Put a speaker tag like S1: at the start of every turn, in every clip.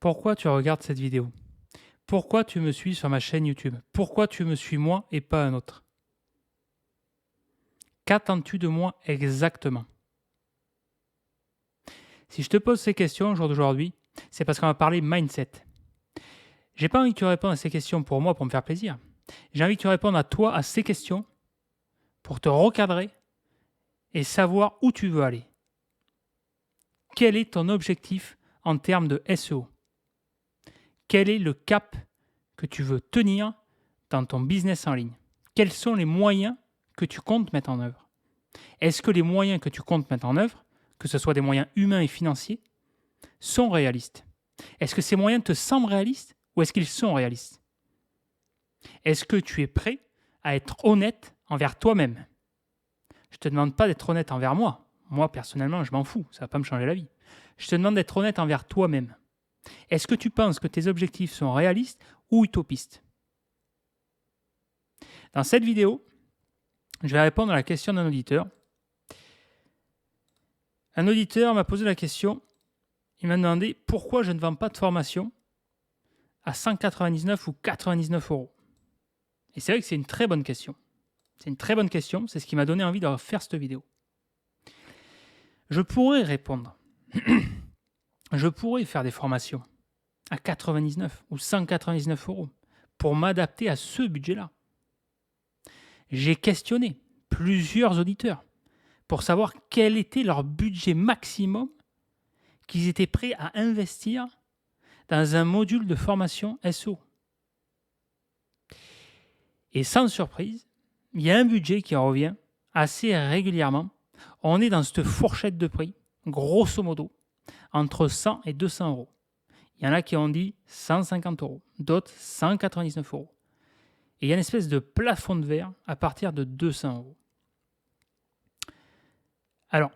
S1: Pourquoi tu regardes cette vidéo? Pourquoi tu me suis sur ma chaîne YouTube? Pourquoi tu me suis moi et pas un autre? Qu'attends-tu de moi exactement? Si je te pose ces questions au jour d'aujourd'hui, c'est parce qu'on va parler mindset. J'ai pas envie que tu répondes à ces questions pour moi, pour me faire plaisir. J'ai envie que tu répondes à toi, à ces questions, pour te recadrer et savoir où tu veux aller. Quel est ton objectif en termes de SEO? Quel est le cap que tu veux tenir dans ton business en ligne? Quels sont les moyens que tu comptes mettre en œuvre? Est-ce que les moyens que tu comptes mettre en œuvre, que ce soit des moyens humains et financiers, sont réalistes? Est-ce que ces moyens te semblent réalistes ou est-ce qu'ils sont réalistes? Est-ce que tu es prêt à être honnête envers toi-même? Je ne te demande pas d'être honnête envers moi. Moi, personnellement, je m'en fous. Ça ne va pas me changer la vie. Je te demande d'être honnête envers toi-même. Est-ce que tu penses que tes objectifs sont réalistes ou utopistes? Dans cette vidéo, je vais répondre à la question d'un auditeur. Un auditeur m'a posé la question, il m'a demandé pourquoi je ne vends pas de formation à 199 ou 99 euros. Et c'est vrai que c'est une très bonne question. C'est une très bonne question, c'est ce qui m'a donné envie de faire cette vidéo. Je pourrais répondre. Je pourrais faire des formations à 99 ou 199 euros pour m'adapter à ce budget-là. J'ai questionné plusieurs auditeurs pour savoir quel était leur budget maximum qu'ils étaient prêts à investir dans un module de formation SEO. Et sans surprise, il y a un budget qui revient assez régulièrement. On est dans cette fourchette de prix, grosso modo, entre 100 et 200 euros. Il y en a qui ont dit 150 euros, d'autres 199 euros. Et il y a une espèce de plafond de verre à partir de 200 euros. Alors,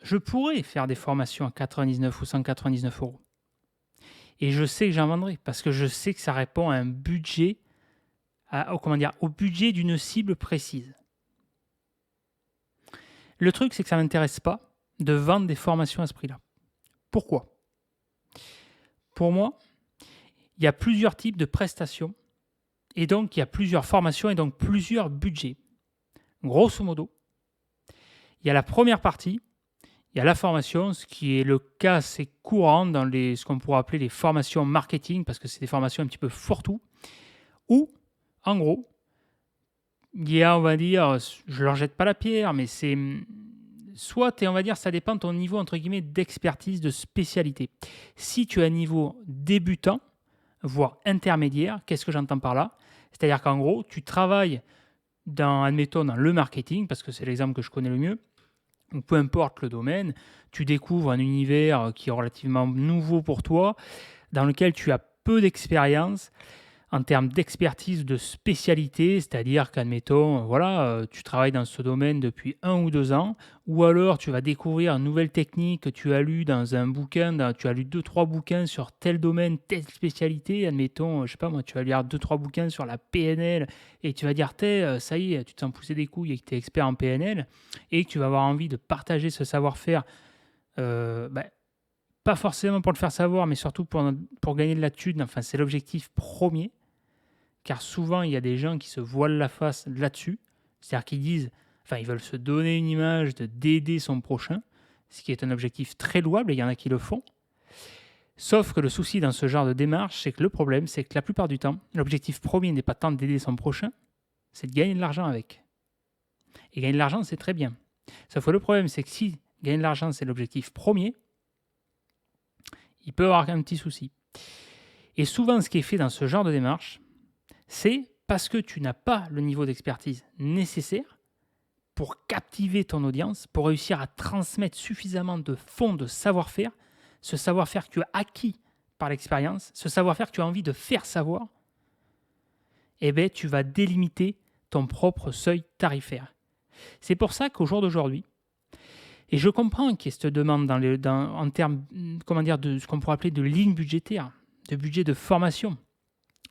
S1: je pourrais faire des formations à 99 ou 199 euros. Et je sais que j'en vendrai parce que je sais que ça répond à un budget, au budget d'une cible précise. Le truc, c'est que ça ne m'intéresse pas de vendre des formations à ce prix-là. Pourquoi? Pour moi, il y a plusieurs types de prestations et donc il y a plusieurs formations et donc plusieurs budgets. Grosso modo, il y a la première partie, il y a la formation, ce qui est le cas assez courant dans ce qu'on pourrait appeler les formations marketing, parce que c'est des formations un petit peu fourre-tout, où, en gros, il y a, on va dire, je ne leur jette pas la pierre, mais c'est soit, on va dire, ça dépend de ton niveau, entre guillemets, d'expertise, de spécialité. Si tu as un niveau débutant, voire intermédiaire, qu'est-ce que j'entends par là? C'est-à-dire qu'en gros, tu travailles admettons, dans le marketing, parce que c'est l'exemple que je connais le mieux, ou peu importe le domaine, tu découvres un univers qui est relativement nouveau pour toi, dans lequel tu as peu d'expérience en termes d'expertise, de spécialité, c'est-à-dire qu'admettons, tu travailles dans ce domaine depuis 1 ou 2 ans, ou alors tu vas découvrir une nouvelle technique que tu as lu dans un bouquin, tu as lu 2-3 bouquins sur tel domaine, telle spécialité, admettons, je sais pas moi, tu vas lire 2-3 bouquins sur la PNL, et tu vas dire, ça y est, tu t'en poussé des couilles et que tu es expert en PNL, et que tu vas avoir envie de partager ce savoir-faire, pas forcément pour le faire savoir, mais surtout pour gagner de la thune, enfin c'est l'objectif premier, car souvent il y a des gens qui se voilent la face là-dessus, c'est-à-dire qu'ils disent, ils veulent se donner une image d'aider son prochain, ce qui est un objectif très louable et il y en a qui le font. Sauf que le souci dans ce genre de démarche, c'est que le problème, c'est que la plupart du temps, l'objectif premier n'est pas tant d'aider son prochain, c'est de gagner de l'argent avec. Et gagner de l'argent, c'est très bien. Sauf que le problème, c'est que si gagner de l'argent, c'est l'objectif premier, il peut y avoir un petit souci. Et souvent, ce qui est fait dans ce genre de démarche, c'est parce que tu n'as pas le niveau d'expertise nécessaire pour captiver ton audience, pour réussir à transmettre suffisamment de fonds de savoir-faire, ce savoir-faire que tu as acquis par l'expérience, ce savoir-faire que tu as envie de faire savoir, tu vas délimiter ton propre seuil tarifaire. C'est pour ça qu'au jour d'aujourd'hui, et je comprends qu'il y ait cette demande en termes de ce qu'on pourrait appeler de ligne budgétaire, de budget de formation.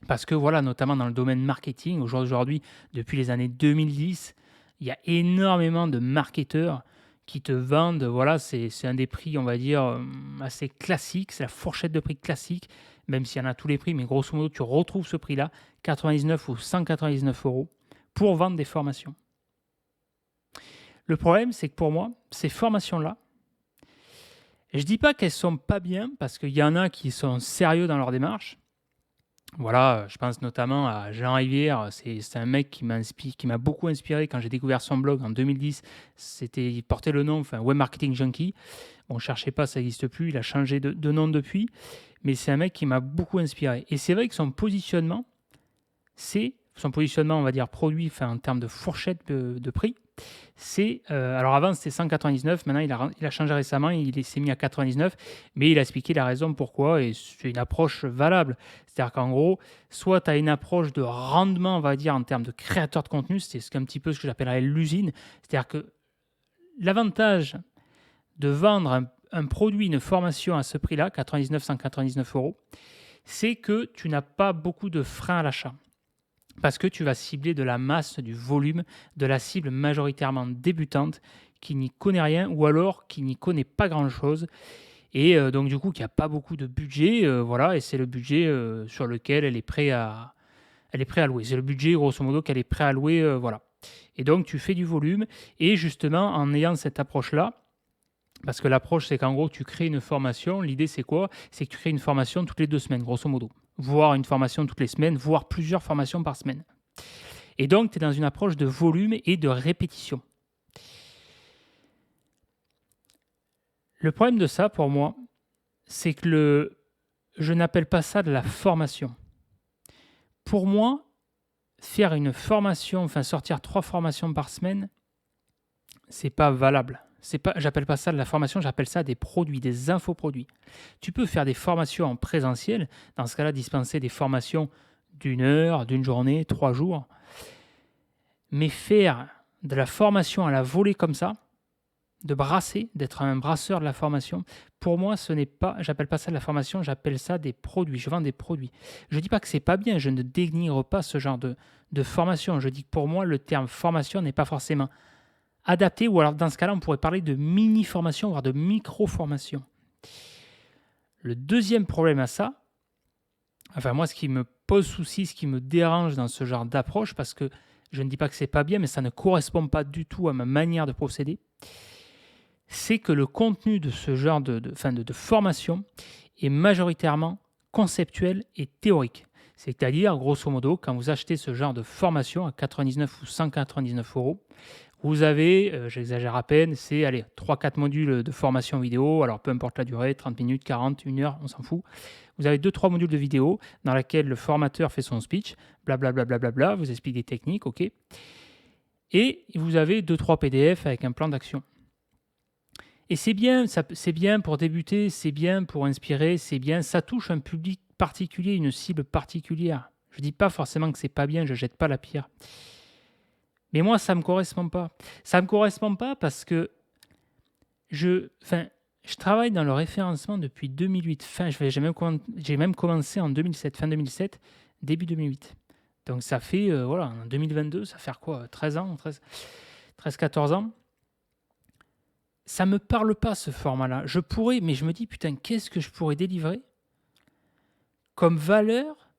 S1: Parce que notamment dans le domaine marketing, aujourd'hui, depuis les années 2010, il y a énormément de marketeurs qui te vendent, voilà, c'est un des prix, on va dire, assez classique, c'est la fourchette de prix classique, même s'il y en a à tous les prix, mais grosso modo, tu retrouves ce prix-là, 99 ou 199 euros, pour vendre des formations. Le problème, c'est que pour moi, ces formations-là, je ne dis pas qu'elles sont pas bien, parce qu'il y en a qui sont sérieux dans leur démarche. Voilà, je pense notamment à Jean Rivière, c'est un mec qui m'a beaucoup inspiré quand j'ai découvert son blog en 2010. Il portait le nom, enfin, Web Marketing Junkie. Bon, cherchez pas, ça n'existe plus, il a changé de nom depuis, mais c'est un mec qui m'a beaucoup inspiré. Et c'est vrai que son positionnement, on va dire produit, enfin, en termes de fourchette de prix, alors avant c'était 199, maintenant il a changé récemment, il s'est mis à 99, mais il a expliqué la raison pourquoi, et c'est une approche valable. C'est-à-dire qu'en gros, soit tu as une approche de rendement, on va dire, en termes de créateur de contenu, c'est un petit peu ce que j'appellerais l'usine. C'est-à-dire que l'avantage de vendre un produit, une formation à ce prix-là, 99, 199 euros, c'est que tu n'as pas beaucoup de freins à l'achat. Parce que tu vas cibler de la masse, du volume, de la cible majoritairement débutante qui n'y connaît rien ou alors qui n'y connaît pas grand-chose et donc du coup qui n'a pas beaucoup de budget, voilà, et c'est le budget sur lequel elle est prête à louer. C'est le budget grosso modo qu'elle est prête à louer, voilà. Et donc tu fais du volume et justement en ayant cette approche-là, parce que l'approche, c'est qu'en gros, tu crées une formation. L'idée, c'est quoi? C'est que tu crées une formation toutes les 2 semaines, grosso modo. Voire une formation toutes les semaines, voire plusieurs formations par semaine. Et donc, tu es dans une approche de volume et de répétition. Le problème de ça, pour moi, c'est que je n'appelle pas ça de la formation. Pour moi, faire une formation, enfin sortir 3 formations par semaine, c'est pas valable. J'appelle pas ça de la formation, j'appelle ça des produits, des infoproduits. Tu peux faire des formations en présentiel, dans ce cas-là, dispenser des formations d'1 heure, d'une journée, 3 jours. Mais faire de la formation à la volée comme ça, de brasser, d'être un brasseur de la formation, pour moi, j'appelle pas ça de la formation, j'appelle ça des produits. Je vends des produits. Je ne dis pas que c'est pas bien, je ne dénigre pas ce genre de formation. Je dis que pour moi, le terme formation n'est pas forcément adapté, ou alors dans ce cas-là, on pourrait parler de mini-formation, voire de micro-formation. Le deuxième problème à ça, enfin moi, ce qui me pose souci, ce qui me dérange dans ce genre d'approche, parce que je ne dis pas que c'est pas bien, mais ça ne correspond pas du tout à ma manière de procéder, c'est que le contenu de ce genre de formation est majoritairement conceptuel et théorique. C'est-à-dire, grosso modo, quand vous achetez ce genre de formation à 99 ou 199 euros, vous avez, j'exagère à peine, c'est 3-4 modules de formation vidéo, alors peu importe la durée, 30 minutes, 40, 1 heure, on s'en fout. Vous avez 2-3 modules de vidéo dans lesquels le formateur fait son speech, blablabla, vous explique des techniques, ok. Et vous avez 2-3 PDF avec un plan d'action. Et c'est bien, c'est bien pour débuter, c'est bien pour inspirer, c'est bien, ça touche un public particulier, une cible particulière. Je ne dis pas forcément que c'est pas bien, je ne jette pas la pierre. Mais moi, ça ne me correspond pas. Ça ne me correspond pas parce que je travaille dans le référencement depuis 2008. J'ai même commencé en 2007, fin 2007, début 2008. Donc ça fait, en 2022, ça fait quoi, 13 ans, 13-14 ans. Ça ne me parle pas, ce format-là. Je pourrais, mais je me dis, putain, qu'est-ce que je pourrais délivrer comme valeur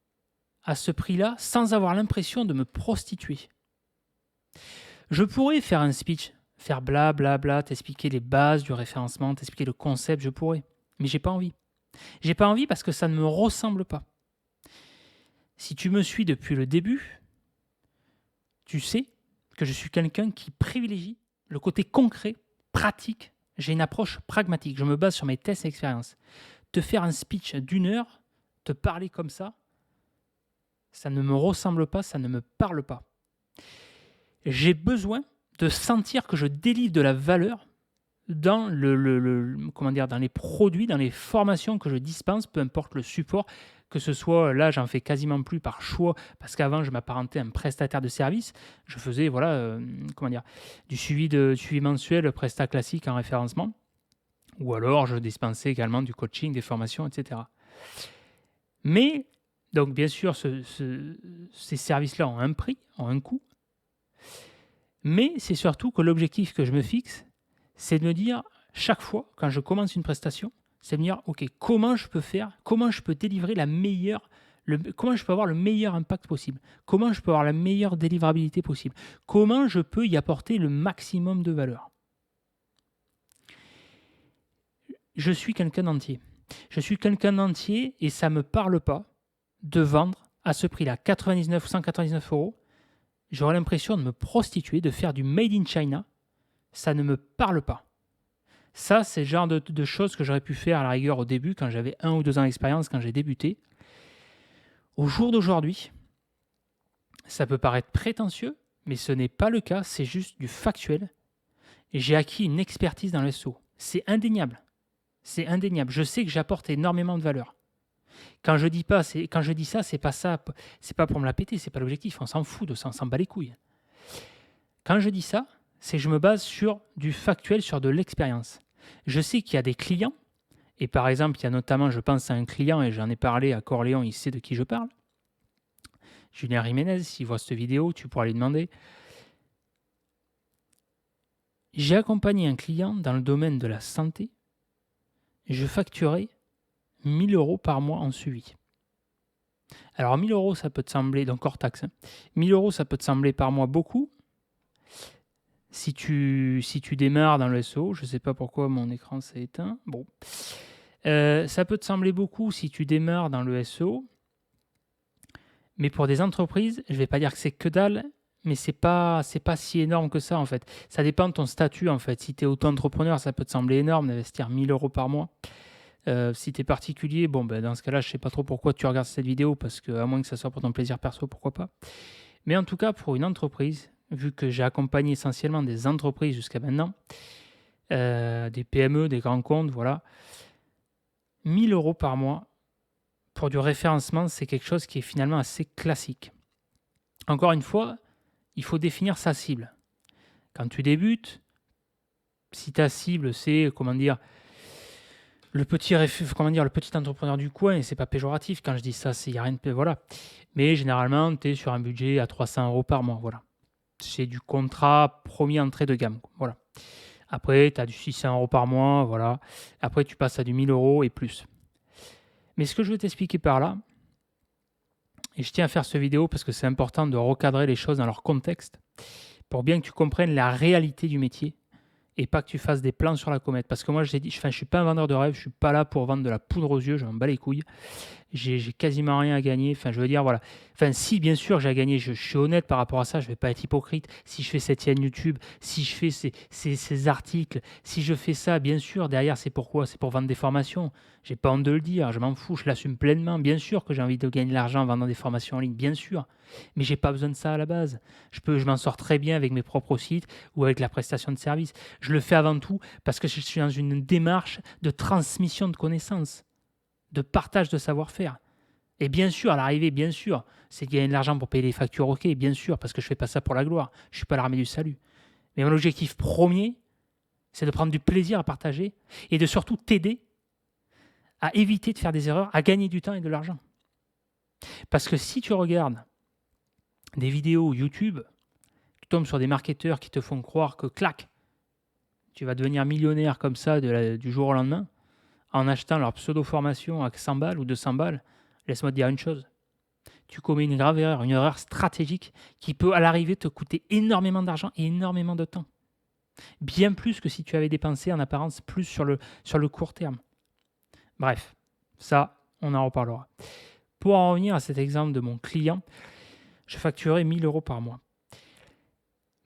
S1: à ce prix-là sans avoir l'impression de me prostituer. Je pourrais faire un speech, faire blablabla, t'expliquer les bases du référencement, t'expliquer le concept, je pourrais. Mais j'ai pas envie. J'ai pas envie parce que ça ne me ressemble pas. Si tu me suis depuis le début, tu sais que je suis quelqu'un qui privilégie le côté concret, pratique. J'ai une approche pragmatique. Je me base sur mes tests et expériences. Te faire un speech d'1 heure, te parler comme ça ne me ressemble pas, ça ne me parle pas. J'ai besoin de sentir que je délivre de la valeur dans dans les produits, dans les formations que je dispense, peu importe le support, que ce soit, là, j'en fais quasiment plus par choix, parce qu'avant, je m'apparentais à un prestataire de service. Je faisais, du suivi mensuel, prestat classique en référencement. Ou alors, je dispensais également du coaching, des formations, etc. Mais, donc, bien sûr, ces services-là ont un prix, ont un coût. Mais c'est surtout que l'objectif que je me fixe, c'est de me dire, chaque fois, quand je commence une prestation, c'est de me dire, OK, comment je peux délivrer comment je peux avoir le meilleur impact possible? Comment je peux avoir la meilleure délivrabilité possible? Comment je peux y apporter le maximum de valeur? Je suis quelqu'un d'entier. Je suis quelqu'un d'entier et ça ne me parle pas de vendre à ce prix-là, 99 ou 199 €. J'aurais l'impression de me prostituer, de faire du made in China. Ça ne me parle pas. Ça, c'est le genre de choses que j'aurais pu faire à la rigueur au début, quand j'avais 1 ou 2 ans d'expérience, quand j'ai débuté. Au jour d'aujourd'hui, ça peut paraître prétentieux, mais ce n'est pas le cas, c'est juste du factuel. Et j'ai acquis une expertise dans le SEO. C'est indéniable. C'est indéniable. Je sais que j'apporte énormément de valeur. Quand je dis ça, c'est pas pour me la péter, c'est pas l'objectif. On s'en fout de ça, on s'en bat les couilles. Quand je dis ça, c'est que je me base sur du factuel, sur de l'expérience. Je sais qu'il y a des clients, et par exemple, il y a notamment, je pense à un client, et j'en ai parlé à Corléon, il sait de qui je parle. Julien Jiménez, s'il voit cette vidéo, tu pourras lui demander. J'ai accompagné un client dans le domaine de la santé. Je facturais 1 000 € par mois en suivi. Alors 1 000 €, ça peut te sembler, donc hors taxe, 1 000 €, ça peut te sembler par mois beaucoup. Si tu démarres dans le SEO, je ne sais pas pourquoi mon écran s'est éteint. Bon. Ça peut te sembler beaucoup si tu démarres dans le SEO. Mais pour des entreprises, je ne vais pas dire que c'est que dalle, mais c'est pas si énorme que ça en fait. Ça dépend de ton statut en fait. Si tu es auto-entrepreneur, ça peut te sembler énorme d'investir 1 000 € par mois. Si tu es particulier, bon, ben, dans ce cas-là, je ne sais pas trop pourquoi tu regardes cette vidéo, parce qu'à moins que ça soit pour ton plaisir perso, pourquoi pas. Mais en tout cas, pour une entreprise, vu que j'ai accompagné essentiellement des entreprises jusqu'à maintenant, des PME, des grands comptes, voilà, 1 000 € par mois pour du référencement, c'est quelque chose qui est finalement assez classique. Encore une fois, il faut définir sa cible. Quand tu débutes, si ta cible, c'est, le petit entrepreneur du coin, et c'est pas péjoratif quand je dis ça, il y a rien de voilà. Mais généralement, tu es sur un budget à 300 € par mois, voilà. C'est du contrat premier entrée de gamme, voilà. Après, tu as du 600 € par mois, voilà. Après, tu passes à du 1 000 € et plus. Mais ce que je veux t'expliquer par là, et je tiens à faire cette vidéo parce que c'est important de recadrer les choses dans leur contexte, pour bien que tu comprennes la réalité du métier, et pas que tu fasses des plans sur la comète. Parce que moi, je ne suis pas un vendeur de rêve, je ne suis pas là pour vendre de la poudre aux yeux, je m'en bats les couilles. J'ai quasiment rien à gagner. Enfin, je veux dire, voilà. Enfin, si, bien sûr, j'ai à gagner, je suis honnête par rapport à ça, je ne vais pas être hypocrite. Si je fais cette chaîne YouTube, si je fais ces articles, si je fais ça, bien sûr, derrière, c'est pourquoi? C'est pour vendre des formations. J'ai pas honte de le dire, je m'en fous, je l'assume pleinement. Bien sûr que j'ai envie de gagner de l'argent en vendant des formations en ligne, bien sûr. Mais j'ai pas besoin de ça à la base. Je m'en sors très bien avec mes propres sites ou avec la prestation de service. Je le fais avant tout parce que je suis dans une démarche de transmission de connaissances, de partage de savoir-faire. Et bien sûr, à l'arrivée, bien sûr, c'est de gagner de l'argent pour payer les factures, ok, bien sûr, parce que je ne fais pas ça pour la gloire. Je ne suis pas l'armée du salut. Mais mon objectif premier, c'est de prendre du plaisir à partager et de surtout t'aider à éviter de faire des erreurs, à gagner du temps et de l'argent. Parce que si tu regardes des vidéos YouTube, tu tombes sur des marketeurs qui te font croire que, clac, tu vas devenir millionnaire comme ça du jour au lendemain, en achetant leur pseudo-formation à 100 balles ou 200 balles, laisse-moi te dire une chose. Tu commets une grave erreur, une erreur stratégique qui peut à l'arrivée te coûter énormément d'argent et énormément de temps. Bien plus que si tu avais dépensé en apparence plus sur le court terme. Bref, ça, on en reparlera. Pour en revenir à cet exemple de mon client, je facturais 1 000 € par mois.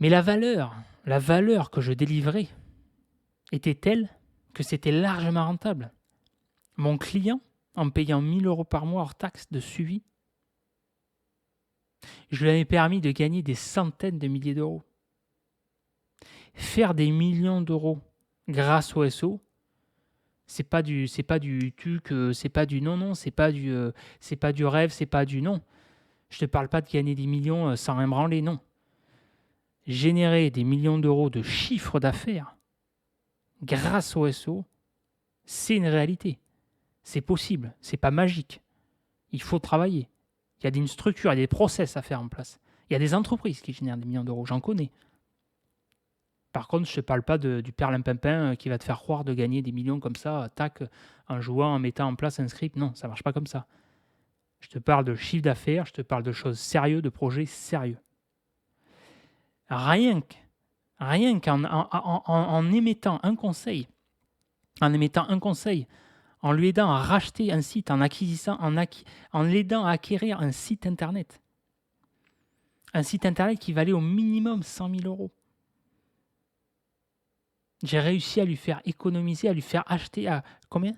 S1: Mais la valeur que je délivrais était telle que c'était largement rentable. Mon client, en me payant 1 000 € par mois hors taxe de suivi, je lui avais permis de gagner des centaines de milliers d'euros. Faire des millions d'euros grâce au SEO, c'est pas du truc, c'est pas du non, c'est pas du rêve, c'est pas du non. Je te parle pas de gagner des millions sans rien branler, non. Générer des millions d'euros de chiffre d'affaires grâce au SEO, c'est une réalité. C'est possible, c'est pas magique. Il faut travailler. Il y a une structure, il y a des process à faire en place. Il y a des entreprises qui génèrent des millions d'euros, j'en connais. Par contre, je ne te parle pas du perlimpinpin qui va te faire croire de gagner des millions comme ça, tac, en jouant, en mettant en place un script. Non, ça ne marche pas comme ça. Je te parle de chiffre d'affaires, je te parle de choses sérieuses, de projets sérieux. Rien qu'en en émettant un conseil, en lui aidant à racheter un site, en l'aidant à acquérir un site internet. Un site internet qui valait au minimum 100 000 euros. J'ai réussi à lui faire économiser, à lui faire acheter à combien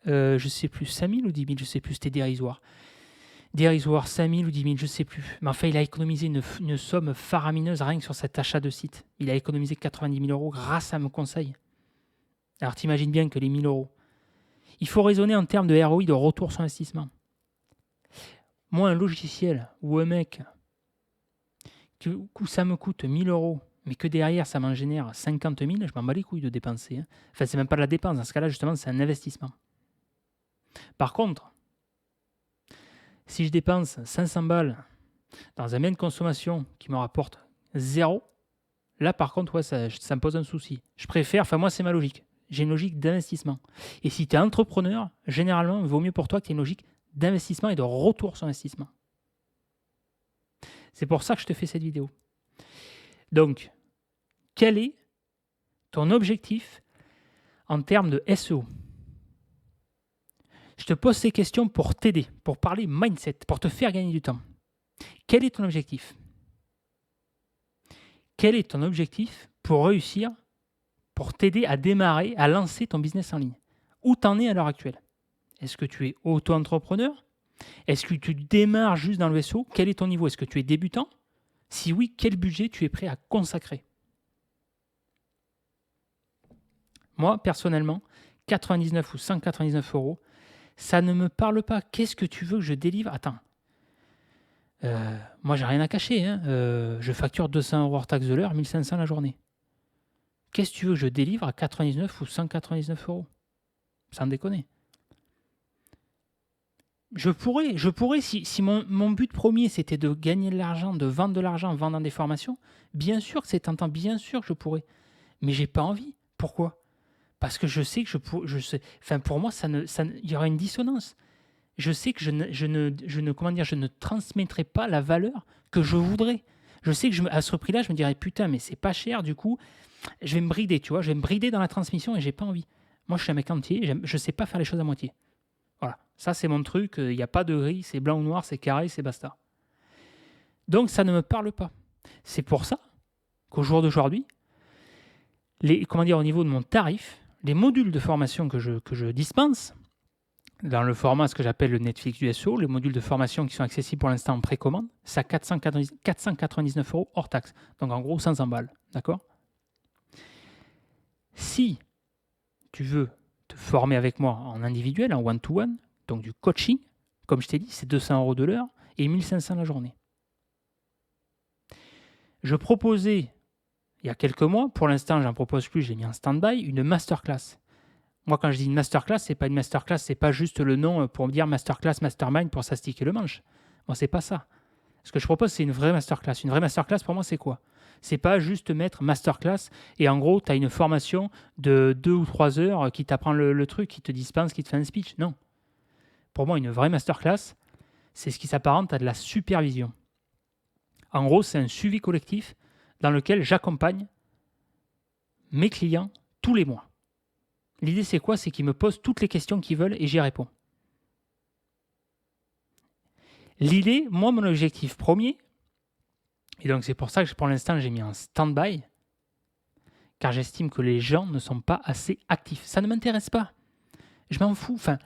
S1: je ne sais plus, 5 000 ou 10 000, je ne sais plus, c'était dérisoire. Dérisoire, 5 000 ou 10 000, je ne sais plus. Mais enfin, il a économisé une somme faramineuse rien que sur cet achat de site. Il a économisé 90 000 euros grâce à mon conseil. Alors, t'imagines bien que les 1 000 euros, il faut raisonner en termes de ROI, de retour sur investissement. Moi, un logiciel ou un mec, que ça me coûte 1 000 euros, mais que derrière, ça m'en génère 50 000, je m'en bats les couilles de dépenser. Hein. Enfin, c'est même pas de la dépense. Dans ce cas-là, justement, c'est un investissement. Par contre, si je dépense 500 balles dans un bien de consommation qui me rapporte 0, là, par contre, ouais, ça me pose un souci. Je préfère, enfin, moi, c'est ma logique. J'ai une logique d'investissement. Et si tu es entrepreneur, généralement, il vaut mieux pour toi que tu aies une logique d'investissement et de retour sur investissement. C'est pour ça que je te fais cette vidéo. Donc, quel est ton objectif en termes de SEO? Je te pose ces questions pour t'aider, pour parler mindset, pour te faire gagner du temps. Quel est ton objectif? Quel est ton objectif pour réussir, pour t'aider à démarrer, à lancer ton business en ligne? Où t'en es à l'heure actuelle? Est-ce que tu es auto-entrepreneur? Est-ce que tu démarres juste dans le SEO? Quel est ton niveau? Est-ce que tu es débutant? Si oui, quel budget tu es prêt à consacrer? Moi, personnellement, 99 ou 199 euros, ça ne me parle pas. Qu'est-ce que tu veux que je délivre? Attends. Moi, j'ai rien à cacher. Hein. Je facture 200 euros hors taxe de l'heure, 1500 la journée. Qu'est-ce que tu veux que je délivre à 99 ou 199 euros? Sans déconner. Je pourrais si mon but premier, c'était de gagner de l'argent, de vendre de l'argent en vendant des formations, bien sûr que c'est tentant, bien sûr que je pourrais. Mais j'ai pas envie. Pourquoi? Parce que je sais que pour moi, il y aura une dissonance. Je sais que je ne transmettrai pas la valeur que je voudrais. Je sais que à ce prix-là, je me dirais putain, mais c'est pas cher, du coup, je vais me brider, tu vois, je vais me brider dans la transmission et j'ai pas envie. Moi, je suis un mec entier, je sais pas faire les choses à moitié. Voilà, ça c'est mon truc, il n'y a pas de gris, c'est blanc ou noir, c'est carré, c'est basta. Donc ça ne me parle pas. C'est pour ça qu'au jour d'aujourd'hui, au niveau de mon tarif, les modules de formation que je dispense, dans le format, ce que j'appelle le Netflix du SEO, les modules de formation qui sont accessibles pour l'instant en précommande, c'est à 499 euros hors taxe. Donc en gros, 500 balles. D'accord? Si tu veux te former avec moi en individuel, en one-to-one, donc du coaching, comme je t'ai dit, c'est 200 euros de l'heure et 1500 la journée. Je proposais, il y a quelques mois, pour l'instant, j'en propose plus, j'ai mis en stand-by, une masterclass. Moi, quand je dis une masterclass, c'est pas une masterclass, c'est pas juste le nom pour me dire masterclass, mastermind pour s'astiquer le manche. Moi, c'est pas ça. Ce que je propose, c'est une vraie masterclass. Une vraie masterclass, pour moi, c'est quoi? C'est pas juste mettre masterclass et en gros, tu as une formation de 2 ou 3 heures qui t'apprend le truc, qui te dispense, qui te fait un speech. Non. Pour moi, une vraie masterclass, c'est ce qui s'apparente à de la supervision. En gros, c'est un suivi collectif dans lequel j'accompagne mes clients tous les mois. L'idée, c'est quoi? C'est qu'ils me posent toutes les questions qu'ils veulent et j'y réponds. L'idée, moi, mon objectif premier, et donc c'est pour ça que pour l'instant, j'ai mis un stand-by, car j'estime que les gens ne sont pas assez actifs. Ça ne m'intéresse pas. Je m'en fous. Enfin,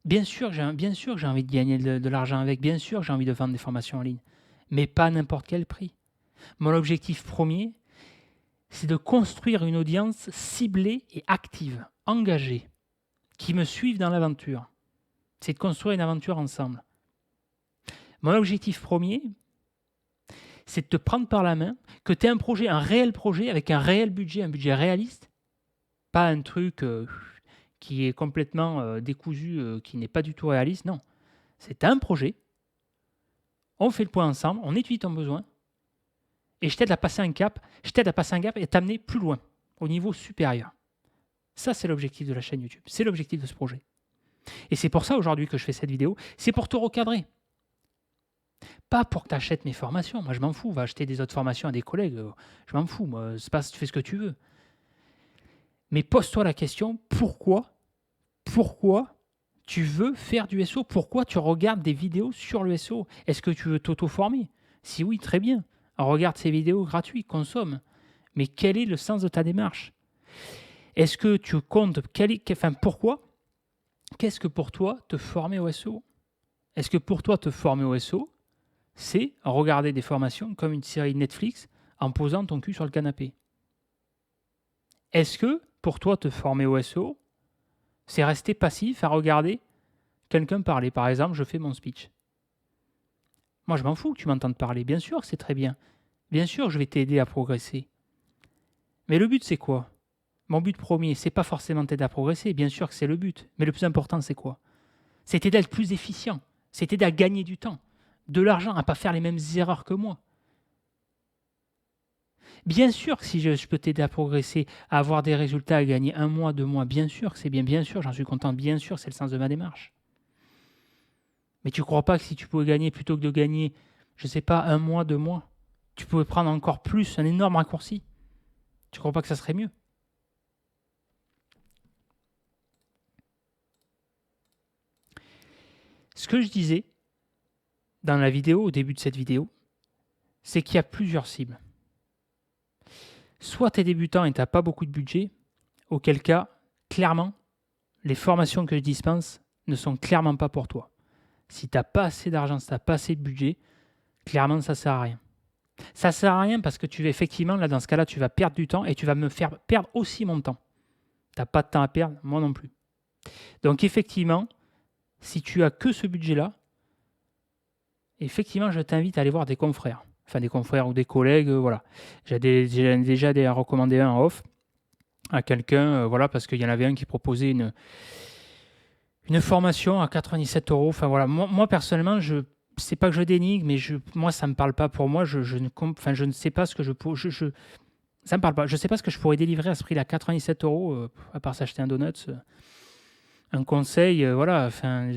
S1: bien sûr, j'ai envie de gagner de l'argent avec. Bien sûr, j'ai envie de vendre des formations en ligne. Mais pas à n'importe quel prix. Mon objectif premier, c'est de construire une audience ciblée et active, engagée, qui me suivent dans l'aventure. C'est de construire une aventure ensemble. Mon objectif premier, c'est de te prendre par la main, que tu aies un projet, un réel projet, avec un réel budget, un budget réaliste, pas un truc qui est complètement décousu, qui n'est pas du tout réaliste. Non, c'est un projet, on fait le point ensemble, on étudie ton besoin, Et je t'aide à passer un cap, et à t'amener plus loin, au niveau supérieur. Ça, c'est l'objectif de la chaîne YouTube. C'est l'objectif de ce projet. Et c'est pour ça aujourd'hui que je fais cette vidéo. C'est pour te recadrer. Pas pour que tu achètes mes formations. Moi, je m'en fous. Va acheter des autres formations à des collègues. Je m'en fous. Moi, c'est pas, tu fais ce que tu veux. Mais pose-toi la question, pourquoi tu veux faire du SEO? Pourquoi tu regardes des vidéos sur le SEO? Est-ce que tu veux t'auto-former? Si oui, très bien. Regarde ces vidéos gratuites, consomme. Mais quel est le sens de ta démarche? Est-ce que tu comptes... pourquoi? Qu'est-ce que pour toi te former au SEO? Est-ce que pour toi te former au SEO, c'est regarder des formations comme une série Netflix en posant ton cul sur le canapé? Est-ce que pour toi te former au SEO, c'est rester passif à regarder quelqu'un parler? Par exemple, je fais mon speech. Moi, je m'en fous que tu m'entendes parler. Bien sûr que c'est très bien. Bien sûr, je vais t'aider à progresser. Mais le but, c'est quoi? Mon but premier, c'est pas forcément t'aider à progresser. Bien sûr que c'est le but. Mais le plus important, c'est quoi? C'est t'aider à être plus efficient. C'est t'aider à gagner du temps, de l'argent, à pas faire les mêmes erreurs que moi. Bien sûr que si je peux t'aider à progresser, à avoir des résultats, à gagner 1 mois, 2 mois, bien sûr que c'est bien, bien sûr, j'en suis content, bien sûr, c'est le sens de ma démarche. Mais tu ne crois pas que si tu pouvais gagner plutôt que de gagner, je ne sais pas, 1 mois, 2 mois, tu pouvais prendre encore plus, un énorme raccourci? Tu ne crois pas que ça serait mieux? Ce que je disais dans la vidéo, au début de cette vidéo, c'est qu'il y a plusieurs cibles. Soit tu es débutant et tu n'as pas beaucoup de budget, auquel cas, clairement, les formations que je dispense ne sont clairement pas pour toi. Si tu n'as pas assez d'argent, si tu n'as pas assez de budget, clairement, ça ne sert à rien. Ça ne sert à rien parce que tu vas effectivement, là, dans ce cas-là, tu vas perdre du temps et tu vas me faire perdre aussi mon temps. Tu n'as pas de temps à perdre, moi non plus. Donc, effectivement, si tu as que ce budget-là, effectivement, je t'invite à aller voir des confrères. Enfin, des confrères ou des collègues, voilà. J'ai déjà recommandé un en off à quelqu'un, voilà, parce qu'il y en avait un qui proposait une formation à 97 €. Enfin, voilà. Moi personnellement, c'est pas que je dénigre, mais moi, ça ne me parle pas pour moi. Je ne sais pas ce que ça me parle pas. Je ne sais pas ce que je pourrais délivrer à ce prix-là, 97 €, à part s'acheter un donut. Un conseil, voilà, enfin,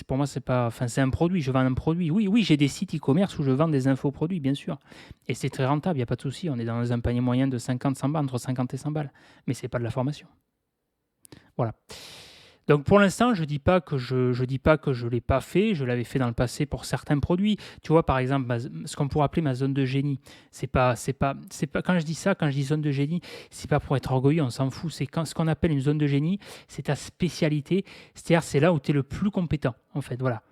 S1: pour moi, c'est pas, enfin, c'est un produit, je vends un produit. Oui, j'ai des sites e-commerce où je vends des infoproduits, bien sûr. Et c'est très rentable, il n'y a pas de souci. On est dans un panier moyen de 50-100 balles, entre 50 et 100 balles. Mais ce n'est pas de la formation. Voilà. Donc pour l'instant, je dis pas que je l'ai pas fait, je l'avais fait dans le passé pour certains produits. Tu vois, par exemple, ce qu'on pourrait appeler ma zone de génie. C'est pas quand je dis ça, quand je dis zone de génie, c'est pas pour être orgueilleux, on s'en fout. C'est ce qu'on appelle une zone de génie, c'est ta spécialité, c'est-à-dire c'est là où tu es le plus compétent, en fait. Voilà.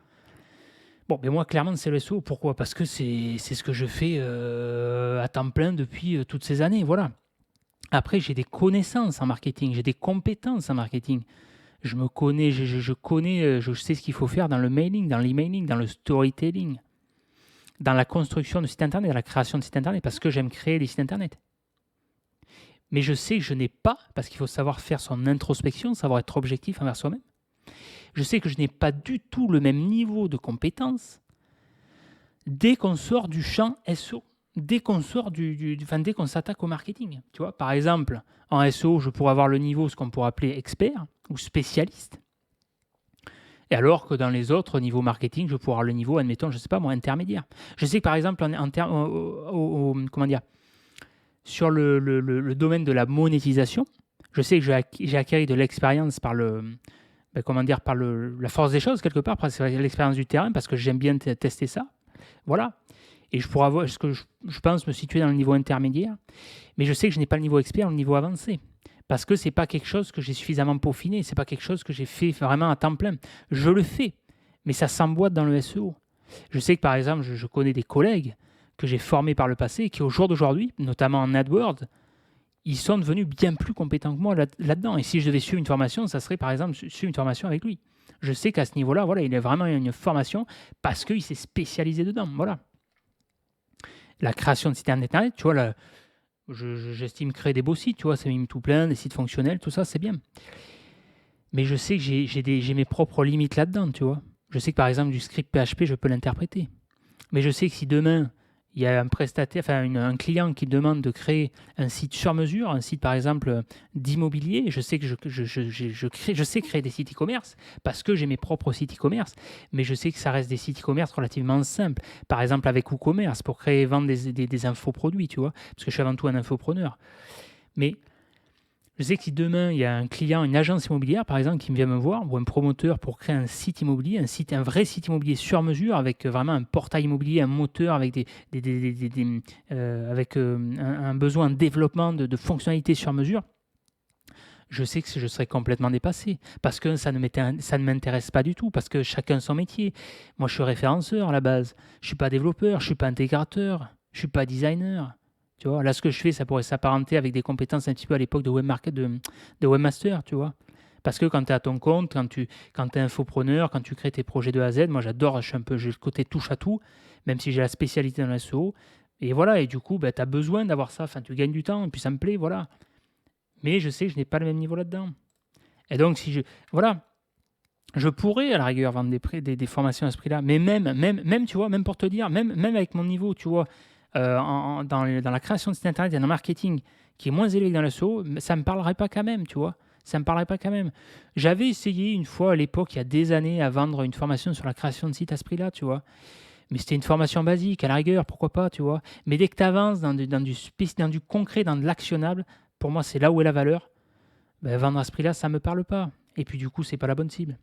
S1: Bon, mais moi, clairement, c'est le SEO. Pourquoi? Parce que c'est ce que je fais à temps plein depuis toutes ces années. Voilà. Après, j'ai des connaissances en marketing, j'ai des compétences en marketing. Je me connais, je connais, je sais ce qu'il faut faire dans le mailing, dans l'emailing, dans le storytelling, dans la construction de sites internet, dans la création de sites internet, parce que j'aime créer des sites internet. Mais je sais que je n'ai pas, parce qu'il faut savoir faire son introspection, savoir être objectif envers soi-même, je sais que je n'ai pas du tout le même niveau de compétence dès qu'on sort du champ SEO, dès qu'on sort dès qu'on s'attaque au marketing. Tu vois, par exemple, en SEO, je pourrais avoir le niveau, ce qu'on pourrait appeler expert ou spécialiste. Et alors que dans les autres niveaux marketing, je pourrais avoir le niveau, admettons, je ne sais pas moi, intermédiaire. Je sais que par exemple, comment dire, sur le domaine de la monétisation, je sais que j'ai acquis de l'expérience par la force des choses quelque part, parce que c'est l'expérience du terrain, parce que j'aime bien tester ça. Voilà. Et je pourrais avoir ce que je pense me situer dans le niveau intermédiaire, mais je sais que je n'ai pas le niveau expert, le niveau avancé. Parce que ce n'est pas quelque chose que j'ai suffisamment peaufiné, ce n'est pas quelque chose que j'ai fait vraiment à temps plein. Je le fais, mais ça s'emboîte dans le SEO. Je sais que par exemple, je connais des collègues que j'ai formés par le passé qui au jour d'aujourd'hui, notamment en AdWords, ils sont devenus bien plus compétents que moi là-dedans. Et si je devais suivre une formation, ça serait par exemple suivre une formation avec lui. Je sais qu'à ce niveau-là, voilà, il a vraiment une formation parce qu'il s'est spécialisé dedans. Voilà. La création de sites internet, tu vois, j'estime créer des beaux sites, tu vois, ça mime tout plein, des sites fonctionnels, tout ça, c'est bien. Mais je sais que j'ai mes propres limites là-dedans, tu vois. Je sais que par exemple, du script PHP, je peux l'interpréter. Mais je sais que si demain, Il y a un prestataire, enfin un client qui demande de créer un site sur mesure, un site par exemple d'immobilier. Je sais que je sais créer des sites e-commerce parce que j'ai mes propres sites e-commerce, mais je sais que ça reste des sites e-commerce relativement simples. Par exemple avec WooCommerce pour créer et vendre des infoproduits, tu vois, parce que je suis avant tout un infopreneur. Mais je sais que si demain, il y a un client, une agence immobilière, par exemple, qui vient me voir, ou un promoteur pour créer un site immobilier, un vrai site immobilier sur mesure, avec vraiment un portail immobilier, un moteur, avec, avec un besoin de développement de fonctionnalités sur mesure, je sais que je serais complètement dépassé. Parce que ça ne m'intéresse pas du tout, parce que chacun son métier. Moi, je suis référenceur à la base. Je ne suis pas développeur, je ne suis pas intégrateur, je ne suis pas designer. Tu vois, là, ce que je fais, ça pourrait s'apparenter avec des compétences un petit peu à l'époque de webmaster, tu vois. Parce que quand tu es à ton compte, quand tu es infopreneur, quand tu crées tes projets de A à Z, moi j'adore, j'ai le côté touche à tout, même si j'ai la spécialité dans le SEO. Et voilà, et du coup, tu as besoin d'avoir ça, enfin, tu gagnes du temps, et puis ça me plaît, voilà. Mais je sais que je n'ai pas le même niveau là-dedans. Et donc, voilà, je pourrais à la rigueur vendre des formations à ce prix-là, mais même, tu vois, même pour te dire, même avec mon niveau, tu vois, dans la création de site internet et dans le marketing, qui est moins élevé que dans le SEO, ça ne me parlerait pas quand même, tu vois. Ça me parlerait pas quand même. J'avais essayé une fois à l'époque, il y a des années, à vendre une formation sur la création de site à ce prix-là, tu vois. Mais c'était une formation basique, à la rigueur, pourquoi pas, tu vois. Mais dès que tu avances dans du concret, dans de l'actionnable, pour moi, c'est là où est la valeur. Ben, vendre à ce prix-là, ça ne me parle pas. Et puis du coup, c'est pas la bonne cible.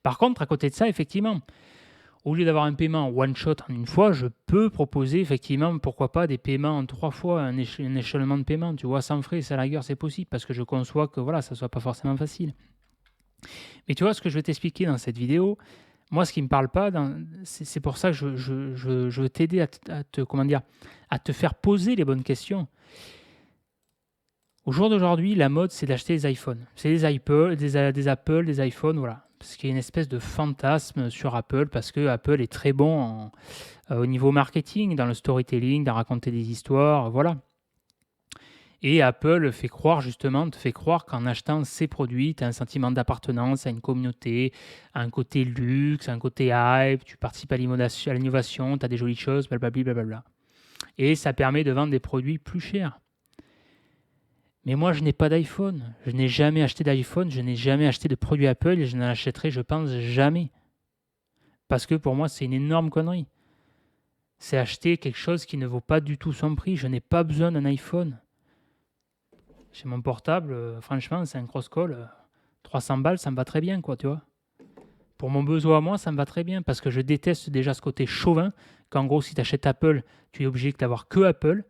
S1: Par contre, à côté de ça, effectivement, au lieu d'avoir un paiement one shot en une fois, je peux proposer effectivement, pourquoi pas, des paiements en 3 fois, un échelonnement de paiement, tu vois, sans frais, ça à la rigueur, c'est possible, parce que je conçois que voilà, ça ne soit pas forcément facile. Mais tu vois, ce que je vais t'expliquer dans cette vidéo, moi, ce qui ne me parle pas, c'est pour ça que je veux t'aider comment dire, à te faire poser les bonnes questions. Au jour d'aujourd'hui, la mode, c'est d'acheter des iPhones. C'est des Apple, des Apple, des iPhones, voilà. Parce qu'il y a une espèce de fantasme sur Apple, parce que Apple est très bon au niveau marketing, dans le storytelling, dans raconter des histoires, voilà. Et Apple fait croire justement, te fait croire qu'en achetant ces produits, tu as un sentiment d'appartenance à une communauté, à un côté luxe, à un côté hype, tu participes à l'innovation, tu as des jolies choses, blablabla, blablabla. Et ça permet de vendre des produits plus chers. Mais moi, je n'ai pas d'iPhone. Je n'ai jamais acheté d'iPhone. Je n'ai jamais acheté de produits Apple et je n'en achèterai, je pense, jamais. Parce que pour moi, c'est une énorme connerie. C'est acheter quelque chose qui ne vaut pas du tout son prix. Je n'ai pas besoin d'un iPhone. Chez mon portable, franchement, c'est un cross-call. 300 balles, ça me va très bien, quoi, tu vois. Pour mon besoin à moi, ça me va très bien parce que je déteste déjà ce côté chauvin. Qu'en gros, si tu achètes Apple, tu es obligé d'avoir que Apple.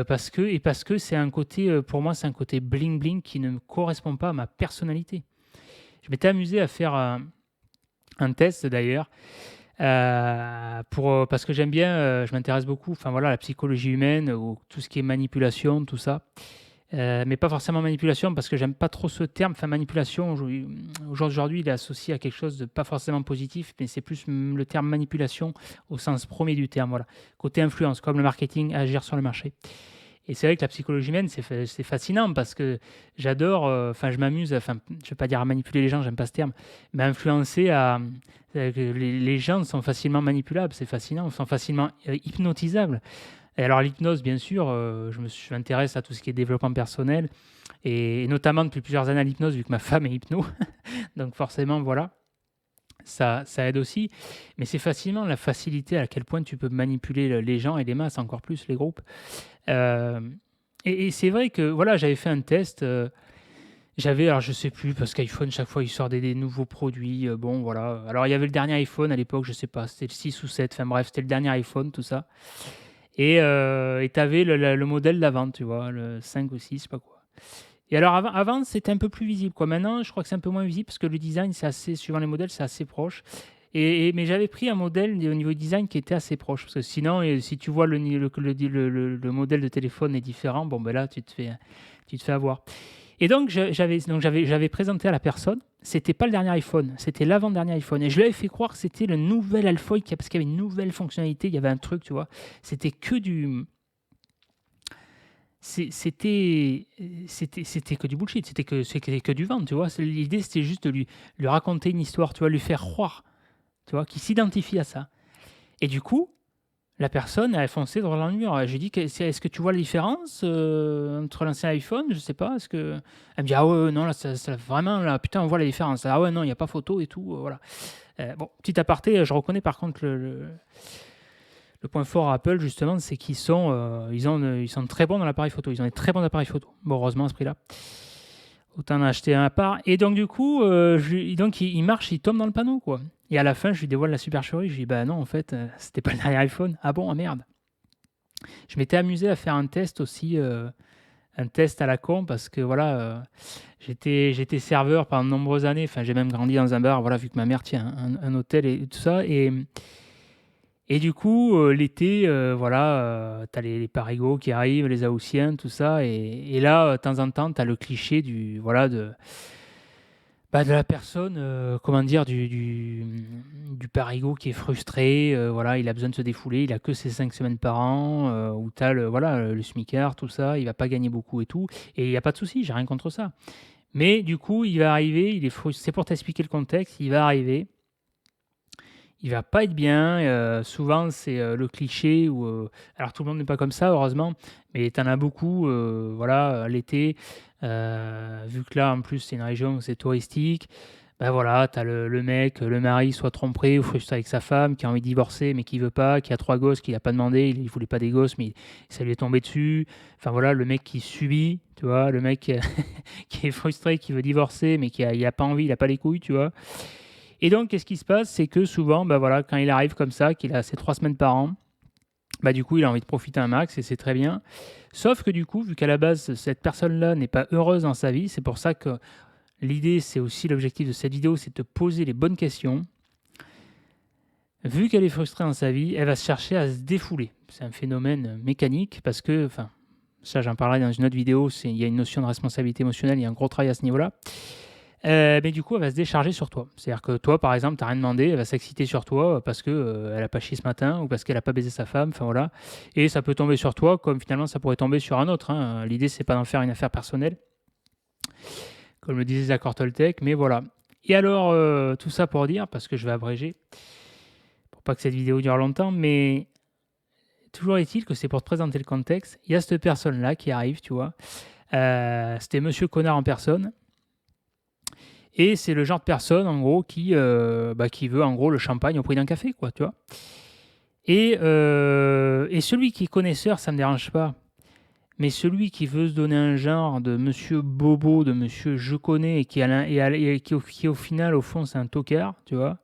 S1: Parce que c'est un côté, pour moi, c'est un côté bling bling qui ne me correspond pas à ma personnalité. Je m'étais amusé à faire un test d'ailleurs, parce que j'aime bien, je m'intéresse beaucoup, enfin voilà, à la psychologie humaine ou tout ce qui est manipulation, tout ça. Mais pas forcément manipulation parce que j'aime pas trop ce terme. Enfin, manipulation, aujourd'hui, il est associé à quelque chose de pas forcément positif, mais c'est plus le terme manipulation au sens premier du terme. Voilà. Côté influence, comme le marketing, agir sur le marché. Et c'est vrai que la psychologie humaine, c'est fascinant parce que j'adore, enfin, je m'amuse, enfin, je vais pas dire à manipuler les gens, j'aime pas ce terme, mais à influencer les gens sont facilement manipulables, c'est fascinant, sont facilement hypnotisables. Et alors l'hypnose, bien sûr, je m'intéresse à tout ce qui est développement personnel, et notamment depuis plusieurs années à l'hypnose, vu que ma femme est hypno. Donc forcément, voilà, ça aide aussi. Mais c'est fascinant la facilité à quel point tu peux manipuler les gens et les masses, encore plus les groupes. Euh, et c'est vrai que voilà, j'avais fait un test. Alors je sais plus, parce qu'iPhone, chaque fois, il sort des nouveaux produits. Bon, voilà. Alors il y avait le dernier iPhone à l'époque, je sais pas, c'était le 6 ou 7. Enfin bref, c'était le dernier iPhone, tout ça. Et tu avais le modèle d'avant, tu vois, le 5 ou 6, je sais pas quoi. Et alors avant c'était un peu plus visible, quoi. Maintenant, je crois que c'est un peu moins visible parce que le design, c'est assez, suivant les modèles, c'est assez proche. Mais j'avais pris un modèle au niveau design qui était assez proche. Parce que sinon, si tu vois le modèle de téléphone est différent, bon, ben là, tu te fais avoir. Et donc, j'avais présenté à la personne, c'était pas le dernier iPhone, c'était l'avant-dernier iPhone. Et je lui avais fait croire que c'était le nouvel iPhone, parce qu'il y avait une nouvelle fonctionnalité, il y avait un truc, tu vois. C'était que du. C'était que du bullshit, c'était que du vent, tu vois. L'idée, c'était juste de lui raconter une histoire, tu vois, lui faire croire, tu vois, qu'il s'identifie à ça. Et du coup, La personne, elle fonçait droit dans le mur. J'ai dit, est-ce que tu vois la différence entre l'ancien iPhone? Je sais pas. Est-ce que... Elle me dit, ah ouais, non, là, vraiment, là, putain, on voit la différence. Ah ouais, non, il n'y a pas photo et tout. Voilà. Bon, petit aparté, je reconnais par contre le point fort à Apple, justement, c'est ils sont très bons dans l'appareil photo. Ils ont des très bons appareils photo. Bon, heureusement, à ce prix-là. Autant en acheter un à part. Et donc, du coup, il marche, il tombe dans le panneau, quoi. Et à la fin, je lui dévoile la supercherie. Je lui dis, bah non, en fait, c'était pas le dernier iPhone. Ah bon, ah merde. Je m'étais amusé à faire un test aussi, un test à la con, parce que voilà, j'étais serveur pendant de nombreuses années. Enfin, j'ai même grandi dans un bar, voilà, vu que ma mère tient un hôtel et tout ça. Et du coup, l'été, voilà, tu as les Parigots qui arrivent, les Haussiens, tout ça. Et là, de temps en temps, tu as le cliché voilà, de la personne, comment dire, du Parigot qui est frustré. Voilà, il a besoin de se défouler. Il a que ses 5 semaines par an. Où tu as voilà, le smicard, tout ça. Il va pas gagner beaucoup et tout. Et il n'y a pas de souci, j'ai rien contre ça. Mais du coup, il va arriver, il est frustré. C'est pour t'expliquer le contexte. Il va arriver. Il va pas être bien. Souvent, c'est le cliché où, alors tout le monde n'est pas comme ça, heureusement, mais tu en as beaucoup. Voilà, l'été, vu que là, en plus, c'est une région où c'est touristique. Ben voilà, tu as le mec, le mari, soit trompé ou frustré avec sa femme, qui a envie de divorcer, mais qui veut pas, qui a 3 gosses, qu'il n'a pas demandé, il voulait pas des gosses, mais ça lui est tombé dessus. Enfin voilà, le mec qui subit, tu vois, le mec qui est frustré, qui veut divorcer, mais il a pas envie, il a pas les couilles, tu vois. Et donc, qu'est-ce qui se passe? C'est que souvent, bah voilà, quand il arrive comme ça, qu'il a ses 3 semaines par an, bah du coup, il a envie de profiter un max et c'est très bien. Sauf que du coup, vu qu'à la base, cette personne-là n'est pas heureuse dans sa vie, c'est pour ça que l'idée, c'est aussi l'objectif de cette vidéo, c'est de te poser les bonnes questions. Vu qu'elle est frustrée dans sa vie, elle va se chercher à se défouler. C'est un phénomène mécanique parce que, enfin, ça j'en parlerai dans une autre vidéo, il y a une notion de responsabilité émotionnelle, il y a un gros travail à ce niveau-là. Mais du coup, elle va se décharger sur toi. C'est-à-dire que toi, par exemple, tu n'as rien demandé, elle va s'exciter sur toi parce que elle a pas chié ce matin ou parce qu'elle a pas baisé sa femme. Enfin voilà. Et ça peut tomber sur toi comme finalement ça pourrait tomber sur un autre. Hein. L'idée, c'est pas d'en faire une affaire personnelle, comme le disait Zach Toltec. Mais voilà. Et alors, tout ça pour dire, parce que je vais abréger, pour pas que cette vidéo dure longtemps, mais toujours est-il que c'est pour te présenter le contexte. Il y a cette personne-là qui arrive, tu vois. C'était Monsieur Connard en personne. Et c'est le genre de personne, en gros, qui veut, en gros, le champagne au prix d'un café, quoi, tu vois. Et celui qui est connaisseur, ça ne me dérange pas. Mais celui qui veut se donner un genre de monsieur bobo, de monsieur je connais, et qui au final, au fond, c'est un tocard, tu vois.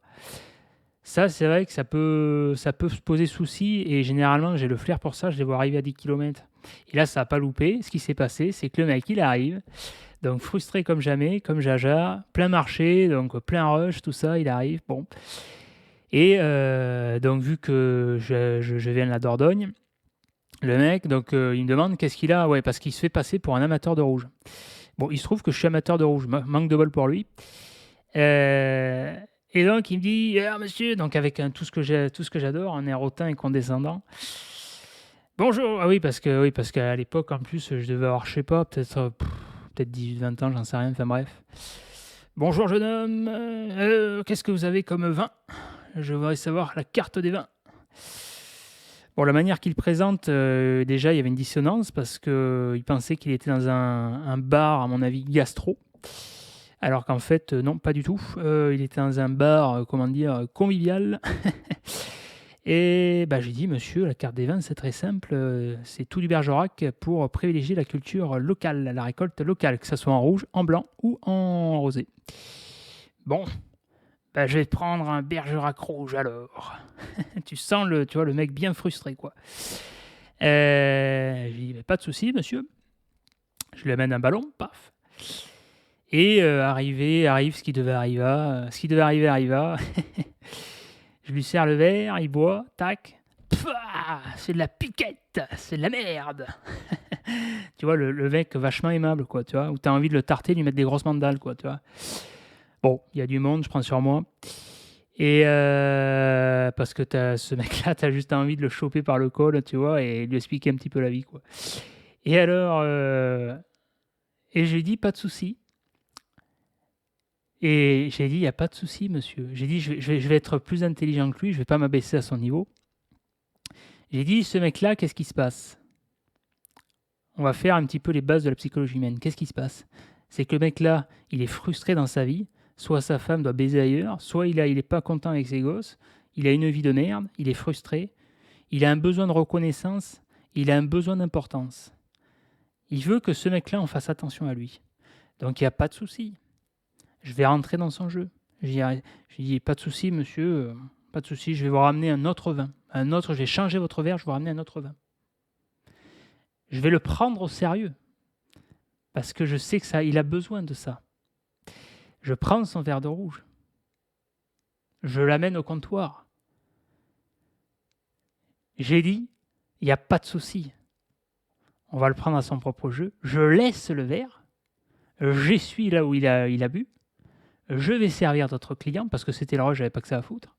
S1: Ça, c'est vrai que ça peut se poser souci. Et généralement, j'ai le flair pour ça, je les vois arriver à 10 km. Et là, ça n'a pas loupé. Ce qui s'est passé, c'est que le mec, il arrive. Donc frustré comme jamais, comme Jaja, plein marché, donc plein rush, tout ça, il arrive. Bon. Et donc vu que je viens de la Dordogne, le mec, donc il me demande qu'est-ce qu'il a. Ouais, parce qu'il se fait passer pour un amateur de rouge. Bon, il se trouve que je suis amateur de rouge, manque de bol pour lui. Et donc il me dit, ah, monsieur, donc avec tout ce que j'adore, un air hautain et condescendant. Bonjour, ah oui, parce qu'à l'époque en plus, je devais avoir, je sais pas, peut-être 18-20 ans, j'en sais rien, enfin bref. Bonjour jeune homme, qu'est-ce que vous avez comme vin? Je voudrais savoir la carte des vins. Bon, la manière qu'il présente, déjà, il y avait une dissonance parce qu'il pensait qu'il était dans un bar, à mon avis, gastro. Alors qu'en fait, non, pas du tout. Il était dans un bar, comment dire, convivial. Et bah, j'ai dit, monsieur, la carte des vins, c'est très simple. C'est tout du Bergerac pour privilégier la culture locale, la récolte locale, que ce soit en rouge, en blanc ou en rosé. Bon, bah, je vais te prendre un Bergerac rouge alors. Tu sens tu vois, le mec bien frustré, quoi. Je lui dis, mais pas de souci, monsieur. Je lui amène un ballon, paf. Et arrive ce qui devait arriver. Ce qui devait arriver arriva. Je lui sers le verre, il boit, tac. Pfff, c'est de la piquette, c'est de la merde. Tu vois, le mec vachement aimable, quoi, tu vois, où t'as envie de le tarter, de lui mettre des grosses mandales, quoi, tu vois. Bon, il y a du monde, je prends sur moi. Et parce que ce mec-là, t'as juste envie de le choper par le col, tu vois, et lui expliquer un petit peu la vie, quoi. Et alors, et j'ai dit, pas de souci. Et j'ai dit, il n'y a pas de souci, monsieur. J'ai dit, je vais être plus intelligent que lui, je ne vais pas m'abaisser à son niveau. J'ai dit, ce mec-là, qu'est-ce qui se passe? On va faire un petit peu les bases de la psychologie humaine. Qu'est-ce qui se passe? C'est que le mec-là, il est frustré dans sa vie. Soit sa femme doit baiser ailleurs, soit il est pas content avec ses gosses, il a une vie de merde, il est frustré, il a un besoin de reconnaissance, il a un besoin d'importance. Il veut que ce mec-là, on fasse attention à lui. Donc il n'y a pas de souci. Je vais rentrer dans son jeu. Je dis, pas de souci, monsieur, pas de souci, je vais vous ramener un autre vin. Je vais changer votre verre, je vais vous ramener un autre vin. Je vais le prendre au sérieux. Parce que je sais que ça, il a besoin de ça. Je prends son verre de rouge. Je l'amène au comptoir. J'ai dit, il n'y a pas de souci. On va le prendre à son propre jeu. Je laisse le verre. J'essuie là où il a bu. Je vais servir d'autres clients parce que c'était l'heure, je n'avais pas que ça à foutre.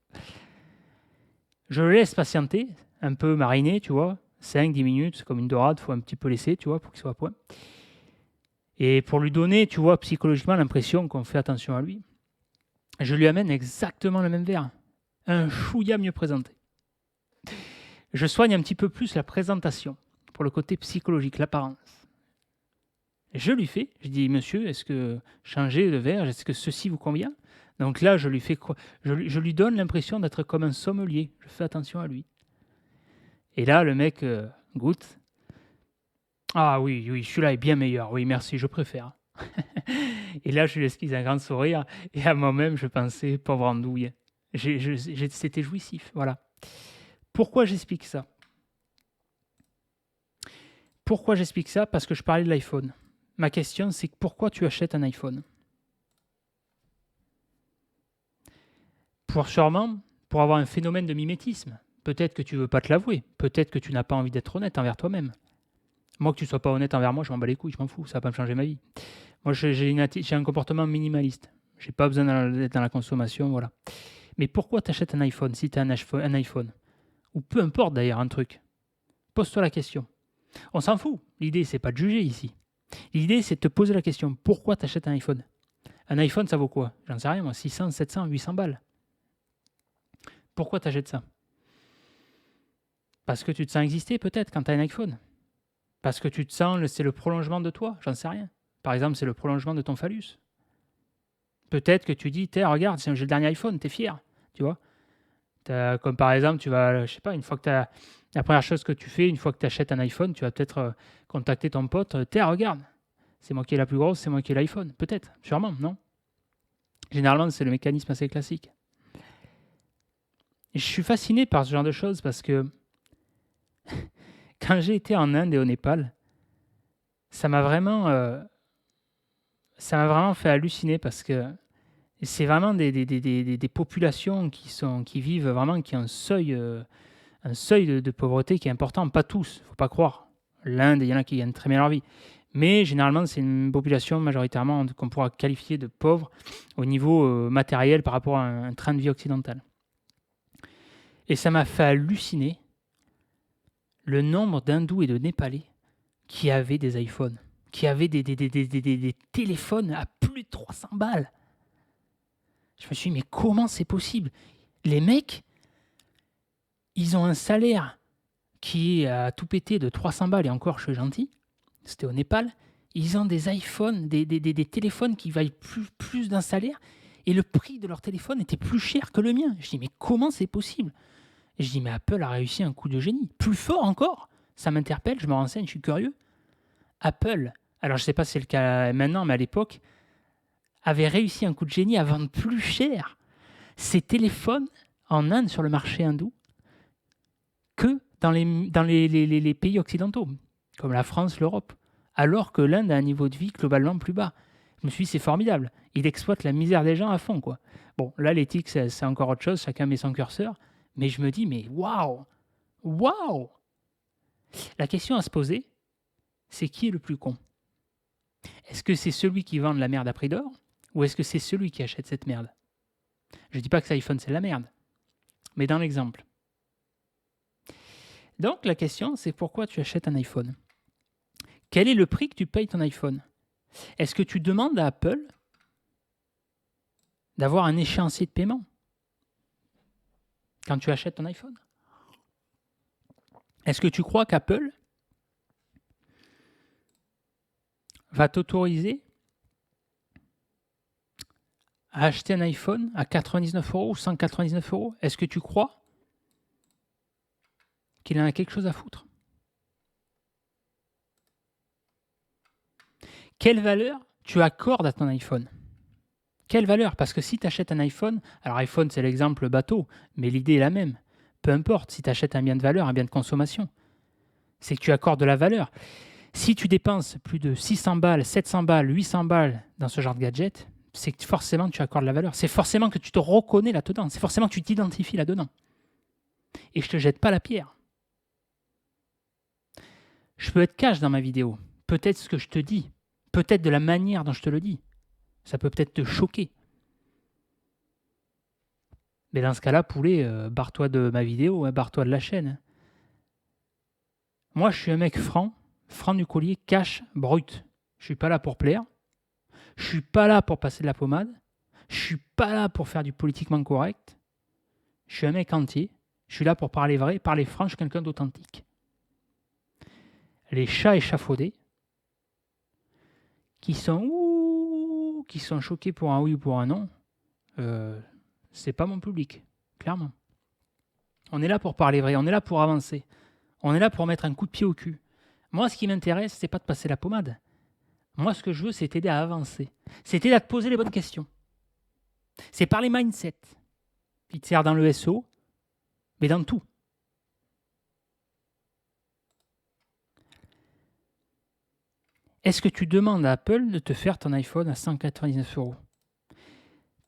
S1: Je le laisse patienter, un peu mariner, tu vois. 5-10 minutes, c'est comme une dorade, il faut un petit peu laisser, tu vois, pour qu'il soit à point. Et pour lui donner, tu vois, psychologiquement l'impression qu'on fait attention à lui, je lui amène exactement le même verre. Un chouïa mieux présenté. Je soigne un petit peu plus la présentation pour le côté psychologique, l'apparence. Je lui fais, je dis, monsieur, est-ce que changer de verre, est-ce que ceci vous convient? Donc là, je lui donne l'impression d'être comme un sommelier. Je fais attention à lui. Et là, le mec goûte. Ah oui, celui-là est bien meilleur. Oui, merci, je préfère. Et là, je lui esquisse un grand sourire. Et à moi-même, je pensais, pauvre andouille. C'était jouissif, voilà. Pourquoi j'explique ça? Pourquoi j'explique ça? Parce que je parlais de l'iPhone. Ma question, c'est pourquoi tu achètes un iPhone? Sûrement, pour avoir un phénomène de mimétisme. Peut-être que tu ne veux pas te l'avouer. Peut-être que tu n'as pas envie d'être honnête envers toi-même. Moi, que tu ne sois pas honnête envers moi, je m'en bats les couilles, je m'en fous. Ça ne va pas me changer ma vie. Moi, j'ai un comportement minimaliste. Je n'ai pas besoin d'être dans la consommation, voilà. Mais pourquoi tu achètes un iPhone si tu as un iPhone? Ou peu importe d'ailleurs, un truc. Pose-toi la question. On s'en fout. L'idée, c'est pas de juger ici. L'idée, c'est de te poser la question. Pourquoi tu achètes un iPhone? Un iPhone, ça vaut quoi? J'en sais rien, moi. 600, 700, 800 balles. Pourquoi tu achètes ça? Parce que tu te sens exister, peut-être, quand tu as un iPhone. Parce que tu te sens, c'est le prolongement de toi. J'en sais rien. Par exemple, c'est le prolongement de ton phallus. Peut-être que tu dis, regarde, j'ai le dernier iPhone, t'es fier. Tu vois? Comme par exemple, tu vas, je sais pas, une fois que tu as. La première chose que tu fais, une fois que tu achètes un iPhone, tu vas peut-être contacter ton pote. Regarde, c'est moi qui ai la plus grosse, c'est moi qui ai l'iPhone. Peut-être, sûrement, non? Généralement, c'est le mécanisme assez classique. Et je suis fasciné par ce genre de choses parce que quand j'ai été en Inde et au Népal, ça m'a vraiment fait halluciner parce que c'est vraiment des populations qui vivent vraiment, qui ont un seuil de pauvreté qui est important. Pas tous, il ne faut pas croire. L'Inde, il y en a qui gagnent très bien leur vie. Mais généralement, c'est une population majoritairement qu'on pourra qualifier de pauvre au niveau matériel par rapport à un train de vie occidental. Et ça m'a fait halluciner le nombre d'Hindous et de Népalais qui avaient des iPhones, qui avaient des téléphones à plus de 300 balles. Je me suis dit, mais comment c'est possible? Les mecs, ils ont un salaire qui est à tout péter de 300 balles, et encore, je suis gentil, c'était au Népal. Ils ont des iPhones, des téléphones qui valent plus d'un salaire, et le prix de leur téléphone était plus cher que le mien. Je dis, mais comment c'est possible? Et je dis, mais Apple a réussi un coup de génie. Plus fort encore. Ça m'interpelle, je me renseigne, je suis curieux. Apple, alors je ne sais pas si c'est le cas maintenant, mais à l'époque, avait réussi un coup de génie à vendre plus cher ses téléphones en Inde sur le marché hindou que dans les pays occidentaux, comme la France, l'Europe. Alors que l'Inde a un niveau de vie globalement plus bas. Je me suis dit, c'est formidable. Il exploite la misère des gens à fond, quoi. Bon, là, l'éthique, c'est encore autre chose, chacun met son curseur. Mais je me dis, mais waouh! Waouh! La question à se poser, c'est qui est le plus con? Est-ce que c'est celui qui vend de la merde à prix d'or? Ou est-ce que c'est celui qui achète cette merde? Je ne dis pas que cet iPhone, c'est de la merde. Mais dans l'exemple. Donc, la question, c'est pourquoi tu achètes un iPhone? Quel est le prix que tu payes ton iPhone? Est-ce que tu demandes à Apple d'avoir un échéancier de paiement quand tu achètes ton iPhone? Est-ce que tu crois qu'Apple va t'autoriser à acheter un iPhone à 99 € ou 199 €? Est-ce que tu crois qu'il en a quelque chose à foutre? Quelle valeur tu accordes à ton iPhone? Quelle valeur? Parce que si tu achètes un iPhone, alors iPhone c'est l'exemple bateau, mais l'idée est la même. Peu importe si tu achètes un bien de valeur, un bien de consommation, c'est que tu accordes de la valeur. Si tu dépenses plus de 600 balles, 700 balles, 800 balles dans ce genre de gadget, c'est que forcément tu accordes de la valeur. C'est forcément que tu te reconnais là-dedans. C'est forcément que tu t'identifies là-dedans. Et je ne te jette pas la pierre. Je peux être cash dans ma vidéo. Peut-être ce que je te dis. Peut-être de la manière dont je te le dis. Ça peut peut-être te choquer. Mais dans ce cas-là, poulet, barre-toi de ma vidéo, hein, barre-toi de la chaîne. Moi, je suis un mec franc du collier, cash, brut. Je suis pas là pour plaire. Je suis pas là pour passer de la pommade. Je suis pas là pour faire du politiquement correct. Je suis un mec entier. Je suis là pour parler vrai, parler franc. Je suis quelqu'un d'authentique. Les chats échafaudés qui sont choqués pour un oui ou pour un non, c'est pas mon public, clairement. On est là pour parler vrai, on est là pour avancer. On est là pour mettre un coup de pied au cul. Moi, ce qui m'intéresse, c'est pas de passer la pommade. Moi, ce que je veux, c'est t'aider à avancer. C'est t'aider à te poser les bonnes questions. C'est parler mindset qui te sert dans le SEO, mais dans tout. Est-ce que tu demandes à Apple de te faire ton iPhone à 199 €?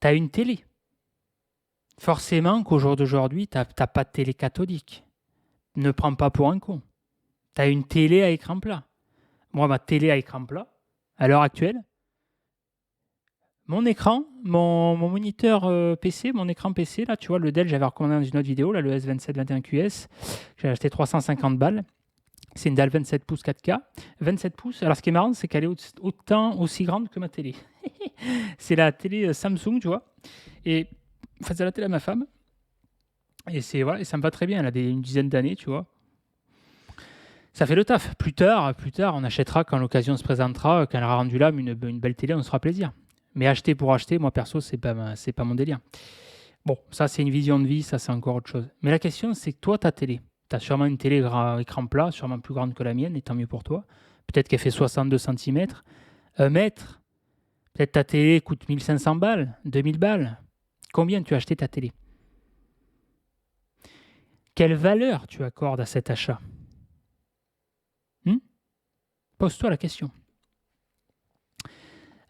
S1: Tu as une télé. Forcément qu'au jour d'aujourd'hui, tu n'as pas de télé cathodique. Ne prends pas pour un con. Tu as une télé à écran plat. Moi, ma télé à écran plat, à l'heure actuelle, mon écran, mon moniteur PC, mon écran PC, là, tu vois, le Dell, j'avais recommandé dans une autre vidéo, là, le S2721QS, j'ai acheté 350 balles. C'est une dalle 27 pouces 4K. 27 pouces, alors ce qui est marrant, c'est qu'elle est autant aussi grande que ma télé. C'est la télé Samsung, tu vois. Et je faisais la télé à ma femme. Et voilà, et ça me va très bien. Elle a une dizaine d'années, tu vois. Ça fait le taf. Plus tard, on achètera quand l'occasion se présentera, quand elle aura rendu l'âme une belle télé, on se fera plaisir. Mais acheter pour acheter, moi perso, c'est pas mon délire. Bon, ça c'est une vision de vie, ça c'est encore autre chose. Mais la question, c'est que toi, ta télé, tu as sûrement une télé écran plat, sûrement plus grande que la mienne, et tant mieux pour toi. Peut-être qu'elle fait 62 cm, 1 mètre. Peut-être ta télé coûte 1500 balles, 2000 balles. Combien tu as acheté ta télé? Quelle valeur tu accordes à cet achat? Pose-toi la question.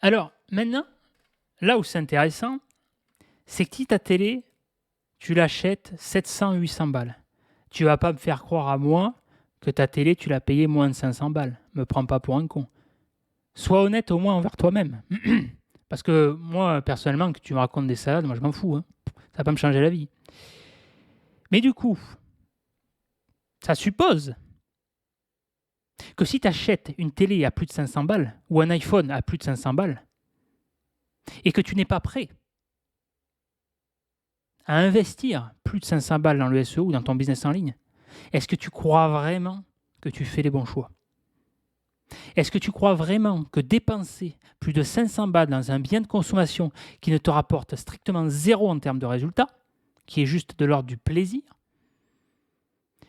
S1: Alors, maintenant, là où c'est intéressant, c'est que si ta télé, tu l'achètes 700-800 balles, tu vas pas me faire croire à moi que ta télé, tu l'as payée moins de 500 balles. Me prends pas pour un con. Sois honnête au moins envers toi-même. Parce que moi, personnellement, que tu me racontes des salades, moi je m'en fous. Hein. Ça va pas me changer la vie. Mais du coup, ça suppose que si tu achètes une télé à plus de 500 balles ou un iPhone à plus de 500 balles et que tu n'es pas prêt à investir plus de 500 balles dans le SEO ou dans ton business en ligne, est-ce que tu crois vraiment que tu fais les bons choix? Est-ce que tu crois vraiment que dépenser plus de 500 balles dans un bien de consommation qui ne te rapporte strictement zéro en termes de résultats, qui est juste de l'ordre du plaisir,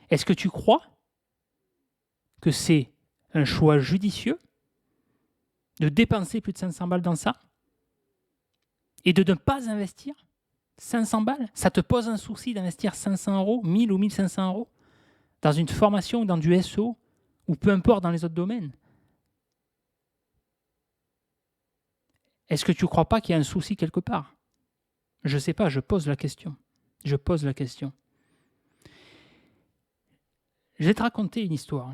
S1: est-ce que tu crois que c'est un choix judicieux de dépenser plus de 500 balles dans ça et de ne pas investir 500 balles? Ça te pose un souci d'investir 500 €, 1000 ou 1500 € dans une formation ou dans du SEO ou peu importe dans les autres domaines? Est-ce que tu ne crois pas qu'il y a un souci quelque part? Je ne sais pas, je pose la question. Je pose la question. Je vais te raconter une histoire.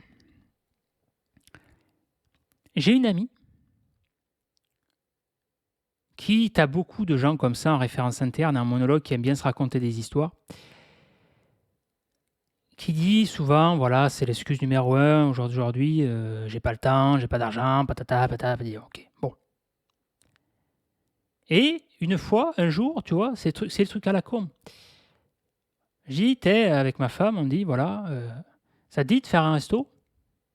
S1: J'ai une amie qui, tu as beaucoup de gens comme ça en référence interne, un monologue qui aime bien se raconter des histoires, qui dit souvent, voilà, c'est l'excuse numéro 1, aujourd'hui, j'ai pas le temps, j'ai pas d'argent, patata, patata, patata, ok, bon. Et une fois, un jour, tu vois, c'est le truc à la con. J'y étais avec ma femme, on dit, voilà, Ça te dit de faire un resto?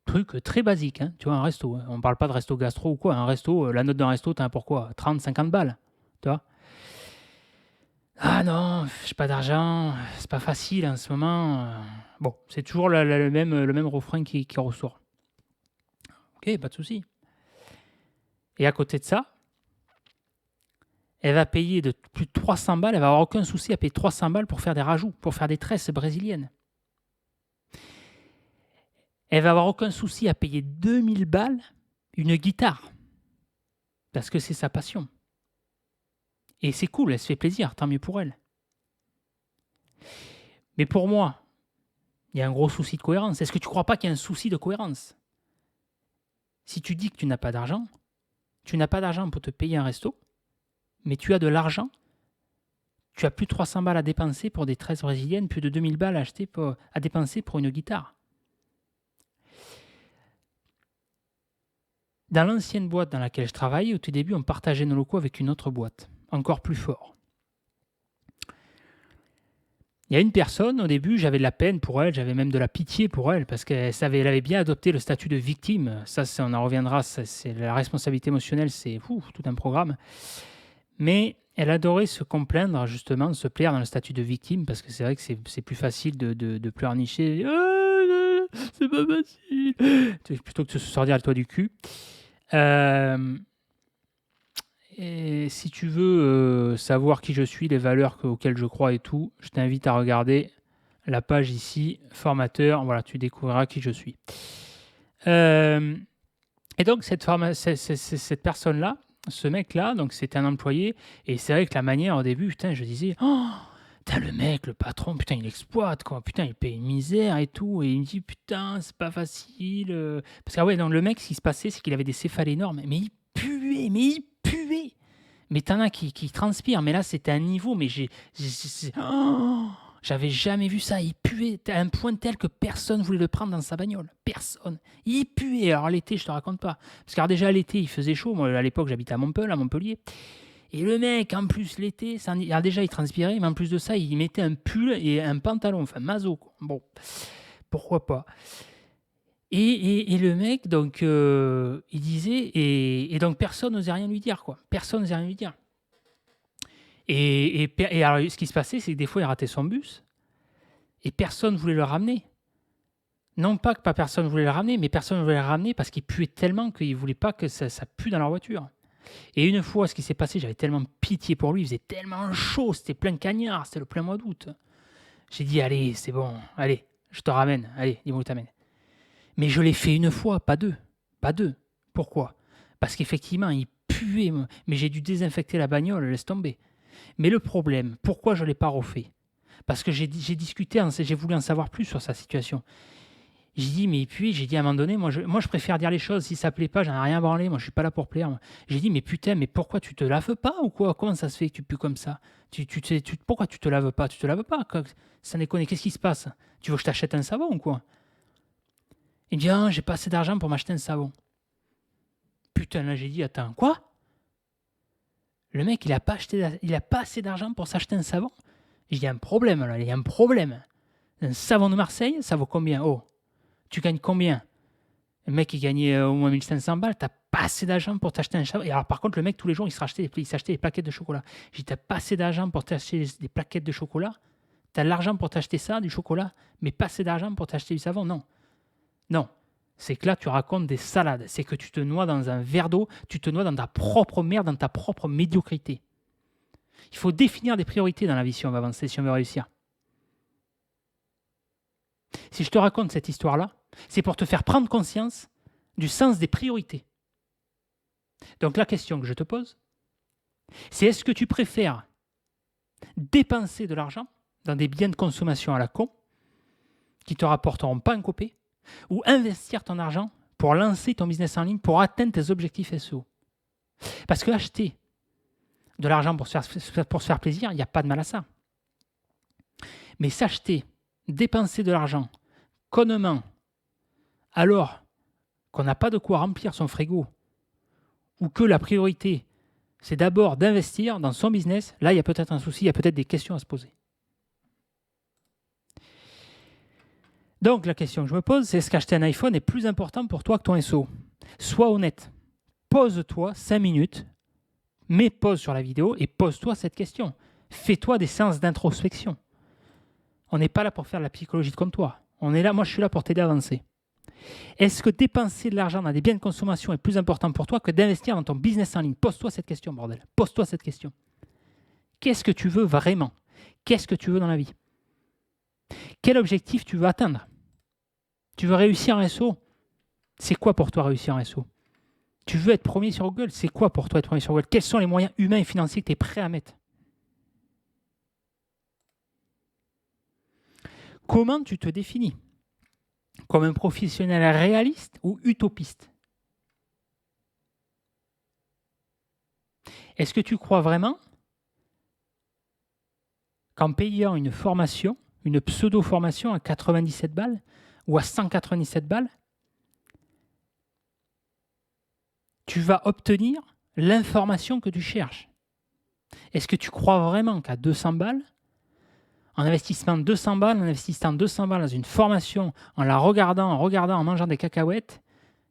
S1: Truc très basique, hein, tu vois, un resto. Hein. On ne parle pas de resto gastro ou quoi. Un resto, la note d'un resto, t'as pourquoi 30, 50 balles. Tu vois? Ah non, j'ai pas d'argent, c'est pas facile en ce moment. Bon, c'est toujours le même refrain qui ressort. Ok, pas de souci. Et à côté de ça, elle va payer de plus de 300 balles, elle va avoir aucun souci à payer 300 balles pour faire des rajouts, pour faire des tresses brésiliennes. Elle va avoir aucun souci à payer 2000 balles une guitare, parce que c'est sa passion. Et c'est cool, elle se fait plaisir, tant mieux pour elle. Mais pour moi, il y a un gros souci de cohérence. Est-ce que tu ne crois pas qu'il y a un souci de cohérence? Si tu dis que tu n'as pas d'argent pour te payer un resto, mais tu as de l'argent, tu as plus de 300 balles à dépenser pour des tresses brésiliennes, plus de 2000 balles à dépenser pour une guitare. Dans l'ancienne boîte dans laquelle je travaillais, au tout début, on partageait nos locaux avec une autre boîte, encore plus fort. Il y a une personne, au début, j'avais de la peine pour elle, j'avais même de la pitié pour elle, parce qu'elle avait bien adopté le statut de victime. Ça, on en reviendra, c'est la responsabilité émotionnelle, c'est tout un programme. Mais elle adorait se complaindre, justement, se plaire dans le statut de victime, parce que c'est vrai que c'est plus facile de pleurnicher. C'est pas facile. Plutôt que de se sortir le toit du cul. Et si tu veux savoir qui je suis, les valeurs auxquelles je crois et tout, je t'invite à regarder la page ici, formateur. Voilà, tu découvriras qui je suis. Et donc, cette personne-là, ce mec-là, donc c'était un employé. Et c'est vrai que la manière, au début, putain, je disais, oh, putain, le mec, le patron, putain, il exploite, quoi. Putain, il paye une misère et tout. Et il me dit, putain, c'est pas facile. Parce que, ouais, donc, le mec, ce qui se passait, c'est qu'il avait des céphales énormes. Mais il puait. Mais t'en as qui transpirent. Mais là, c'était un niveau. Mais j'avais jamais vu ça. Il puait à un point tel que personne voulait le prendre dans sa bagnole. Personne. Il puait. Alors l'été, je te raconte pas. Parce que déjà l'été, il faisait chaud. Moi, à l'époque, j'habitais à Montpellier. Et le mec, en plus, l'été, alors déjà, il transpirait. Mais en plus de ça, il mettait un pull et un pantalon. Enfin, maso, quoi. Bon, pourquoi pas. Et le mec, donc, il disait, et donc personne n'osait rien lui dire, quoi. Personne n'osait rien lui dire. Et alors, ce qui se passait, c'est que des fois, il ratait son bus, et personne ne voulait le ramener. Non pas que pas personne voulait le ramener, mais personne ne voulait le ramener parce qu'il puait tellement qu'ils ne voulaient pas que ça pue dans leur voiture. Et une fois, ce qui s'est passé, j'avais tellement pitié pour lui, il faisait tellement chaud, c'était plein de cagnards, c'était le plein mois d'août. J'ai dit, allez, c'est bon, allez, je te ramène, allez, dis-moi où t'amènes. Mais je l'ai fait une fois, pas deux. Pas deux. Pourquoi? Parce qu'effectivement, il puait, mais j'ai dû désinfecter la bagnole, laisse tomber. Mais le problème, pourquoi je ne l'ai pas refait? Parce que j'ai discuté, j'ai voulu en savoir plus sur sa situation. J'ai dit, mais puis, j'ai dit à un moment donné, moi je préfère dire les choses, si ça ne plaît pas, j'en ai rien à branler, moi je ne suis pas là pour plaire. Moi. J'ai dit, mais putain, mais pourquoi tu te laves pas ou quoi? Comment ça se fait que tu pues comme ça? Pourquoi tu te laves pas? Tu te laves pas? Ça déconne, qu'est-ce qui se passe? Tu veux que je t'achète un savon ou quoi? Il me dit, ah, j'ai pas assez d'argent pour m'acheter un savon. Putain, là j'ai dit, attends, quoi? Le mec, il a pas assez d'argent pour s'acheter un savon? J'ai dit, il y a un problème là, il y a un problème. Un savon de Marseille, ça vaut combien? Oh, tu gagnes combien? Le mec, il gagnait au moins 1500 balles, t'as pas assez d'argent pour t'acheter un savon. Et alors, par contre, le mec, tous les jours, il s'achetait des plaquettes de chocolat. J'ai dit, t'as pas assez d'argent pour t'acheter des plaquettes de chocolat? T'as de l'argent pour t'acheter ça, du chocolat, mais pas assez d'argent pour t'acheter du savon? Non. Non. C'est que là, tu racontes des salades. C'est que tu te noies dans un verre d'eau, tu te noies dans ta propre merde, dans ta propre médiocrité. Il faut définir des priorités dans la vie si on veut avancer, si on veut réussir. Si je te raconte cette histoire-là, c'est pour te faire prendre conscience du sens des priorités. Donc la question que je te pose, c'est est-ce que tu préfères dépenser de l'argent dans des biens de consommation à la con, qui ne te rapporteront pas un copé, ou investir ton argent pour lancer ton business en ligne, pour atteindre tes objectifs SEO. Parce que acheter de l'argent pour se faire plaisir, il n'y a pas de mal à ça. Mais s'acheter, dépenser de l'argent connement, alors qu'on n'a pas de quoi remplir son frigo, ou que la priorité, c'est d'abord d'investir dans son business, là, il y a peut-être un souci, il y a peut-être des questions à se poser. Donc, la question que je me pose, c'est est-ce qu'acheter un iPhone est plus important pour toi que ton SEO? Sois honnête. Pose-toi 5 minutes, mets pause sur la vidéo et pose-toi cette question. Fais-toi des séances d'introspection. On n'est pas là pour faire de la psychologie de comptoir. On est là, moi je suis là pour t'aider à avancer. Est-ce que dépenser de l'argent dans des biens de consommation est plus important pour toi que d'investir dans ton business en ligne? Pose-toi cette question, bordel. Pose-toi cette question. Qu'est-ce que tu veux vraiment? Qu'est-ce que tu veux dans la vie? Quel objectif tu veux atteindre? Tu veux réussir en SEO? C'est quoi pour toi réussir en SEO? Tu veux être premier sur Google? C'est quoi pour toi être premier sur Google? Quels sont les moyens humains et financiers que tu es prêt à mettre? Comment tu te définis? Comme un professionnel réaliste ou utopiste? Est-ce que tu crois vraiment qu'en payant une formation, une pseudo-formation à 97 balles ou à 197 balles, tu vas obtenir l'information que tu cherches? Est-ce que tu crois vraiment qu'à 200 balles, en investissant 200 balles, en investissant 200 balles dans une formation, en la regardant, en mangeant des cacahuètes,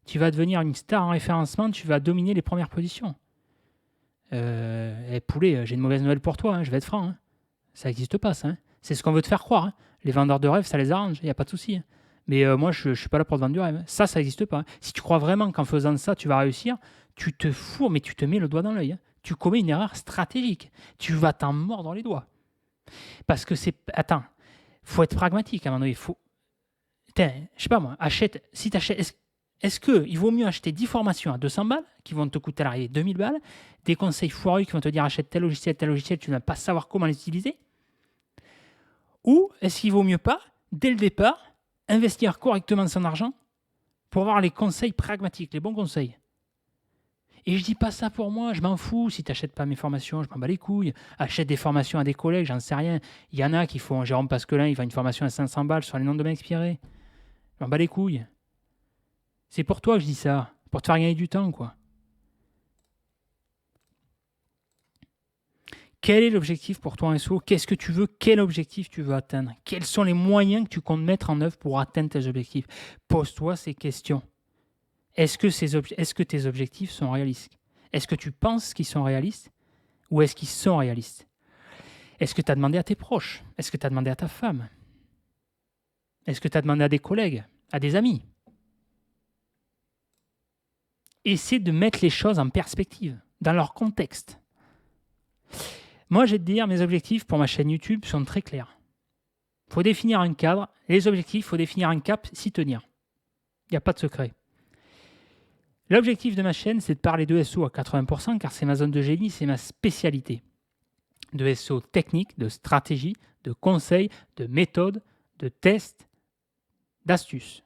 S1: tu vas devenir une star en référencement, tu vas dominer les premières positions? Poulet, j'ai une mauvaise nouvelle pour toi, hein, je vais être franc. Hein. Ça n'existe pas, ça. Hein. C'est ce qu'on veut te faire croire. Hein. Les vendeurs de rêves, ça les arrange, il n'y a pas de souci. Hein. Mais moi, je ne suis pas là pour te vendre du rêve. Ça n'existe pas. Hein. Si tu crois vraiment qu'en faisant ça, tu vas réussir, tu te fous, mais tu te mets le doigt dans l'œil. Hein. Tu commets une erreur stratégique. Tu vas t'en mordre les doigts. Parce que c'est... Attends, il faut être pragmatique à un moment donné. Putain, je sais pas moi, achète... Si tu achètes... Est-ce qu'il vaut mieux acheter 10 formations à 200 balles, qui vont te coûter à l'arrivée 2000 balles, des conseils foireux qui vont te dire achète tel logiciel, tu ne vas pas savoir comment l'utiliser? Ou est-ce qu'il vaut mieux pas, dès le départ, investir correctement son argent pour avoir les conseils pragmatiques, les bons conseils? Et je dis pas ça pour moi, je m'en fous. Si tu n'achètes pas mes formations, je m'en bats les couilles. Achète des formations à des collègues, j'en sais rien. Il y en a qui font, Jérôme Pasquelin, il vend une formation à 500 balles sur les noms de domaine expirés. Je m'en bats les couilles. C'est pour toi que je dis ça, pour te faire gagner du temps, quoi. Quel est l'objectif pour toi en SEO? Qu'est-ce que tu veux? Quel objectif tu veux atteindre? Quels sont les moyens que tu comptes mettre en œuvre pour atteindre tes objectifs? Pose-toi ces questions. Est-ce que tes objectifs sont réalistes? Est-ce que tu penses qu'ils sont réalistes? Ou est-ce qu'ils sont réalistes? Est-ce que tu as demandé à tes proches? Est-ce que tu as demandé à ta femme? Est-ce que tu as demandé à des collègues? À des amis? Essaie de mettre les choses en perspective, dans leur contexte. Moi, je vais te dire, mes objectifs pour ma chaîne YouTube sont très clairs. Il faut définir un cadre. Les objectifs, il faut définir un cap, s'y tenir. Il n'y a pas de secret. L'objectif de ma chaîne, c'est de parler de SEO à 80%, car c'est ma zone de génie, c'est ma spécialité. De SEO technique, de stratégie, de conseils, de méthodes, de tests, d'astuces.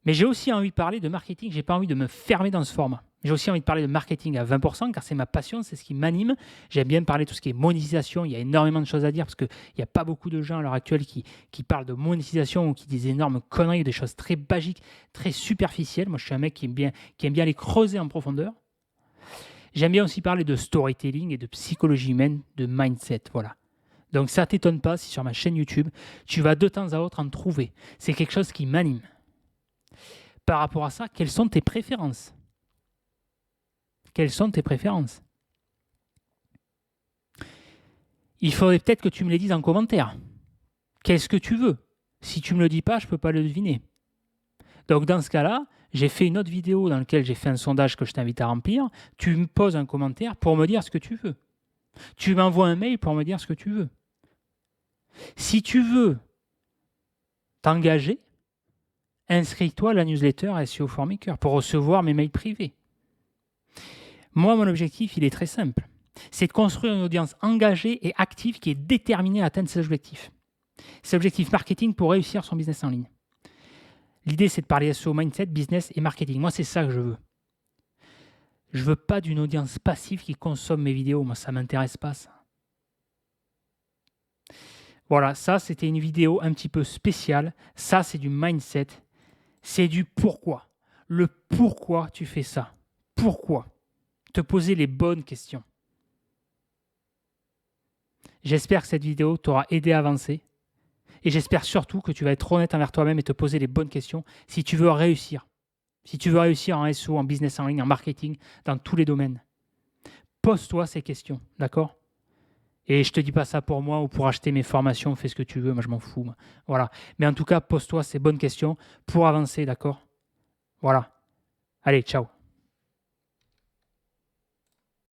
S1: Mais j'ai aussi envie de parler de marketing, je n'ai pas envie de me fermer dans ce format. J'ai aussi envie de parler de marketing à 20%, car c'est ma passion, c'est ce qui m'anime. J'aime bien parler de tout ce qui est monétisation, il y a énormément de choses à dire, parce qu'il n'y a pas beaucoup de gens à l'heure actuelle qui parlent de monétisation ou qui disent énormes conneries, des choses très basiques, très superficielles. Moi, je suis un mec qui aime bien les creuser en profondeur. J'aime bien aussi parler de storytelling et de psychologie humaine, de mindset, voilà. Donc ça ne t'étonne pas si sur ma chaîne YouTube, tu vas de temps à autre en trouver. C'est quelque chose qui m'anime. Par rapport à ça, quelles sont tes préférences? Quelles sont tes préférences? Il faudrait peut-être que tu me les dises en commentaire. Qu'est-ce que tu veux? Si tu ne me le dis pas, je ne peux pas le deviner. Donc dans ce cas-là, j'ai fait une autre vidéo dans laquelle j'ai fait un sondage que je t'invite à remplir. Tu me poses un commentaire pour me dire ce que tu veux. Tu m'envoies un mail pour me dire ce que tu veux. Si tu veux t'engager, inscris-toi à la newsletter SEO for Maker pour recevoir mes mails privés. Moi, mon objectif, il est très simple. C'est de construire une audience engagée et active qui est déterminée à atteindre ses objectifs. Ses objectifs marketing pour réussir son business en ligne. L'idée, c'est de parler SEO, mindset, business et marketing. Moi, c'est ça que je veux. Je ne veux pas d'une audience passive qui consomme mes vidéos. Moi, ça ne m'intéresse pas, ça. Voilà, ça, c'était une vidéo un petit peu spéciale. Ça, c'est du mindset. C'est du pourquoi. Le pourquoi tu fais ça. Pourquoi? Te poser les bonnes questions. J'espère que cette vidéo t'aura aidé à avancer. Et j'espère surtout que tu vas être honnête envers toi-même et te poser les bonnes questions si tu veux réussir. Si tu veux réussir en SEO, en business en ligne, en marketing, dans tous les domaines. Pose-toi ces questions, d'accord? Et je te dis pas ça pour moi ou pour acheter mes formations, fais ce que tu veux, moi je m'en fous. Moi. Voilà. Mais en tout cas, pose-toi ces bonnes questions pour avancer, d'accord? Voilà. Allez, ciao.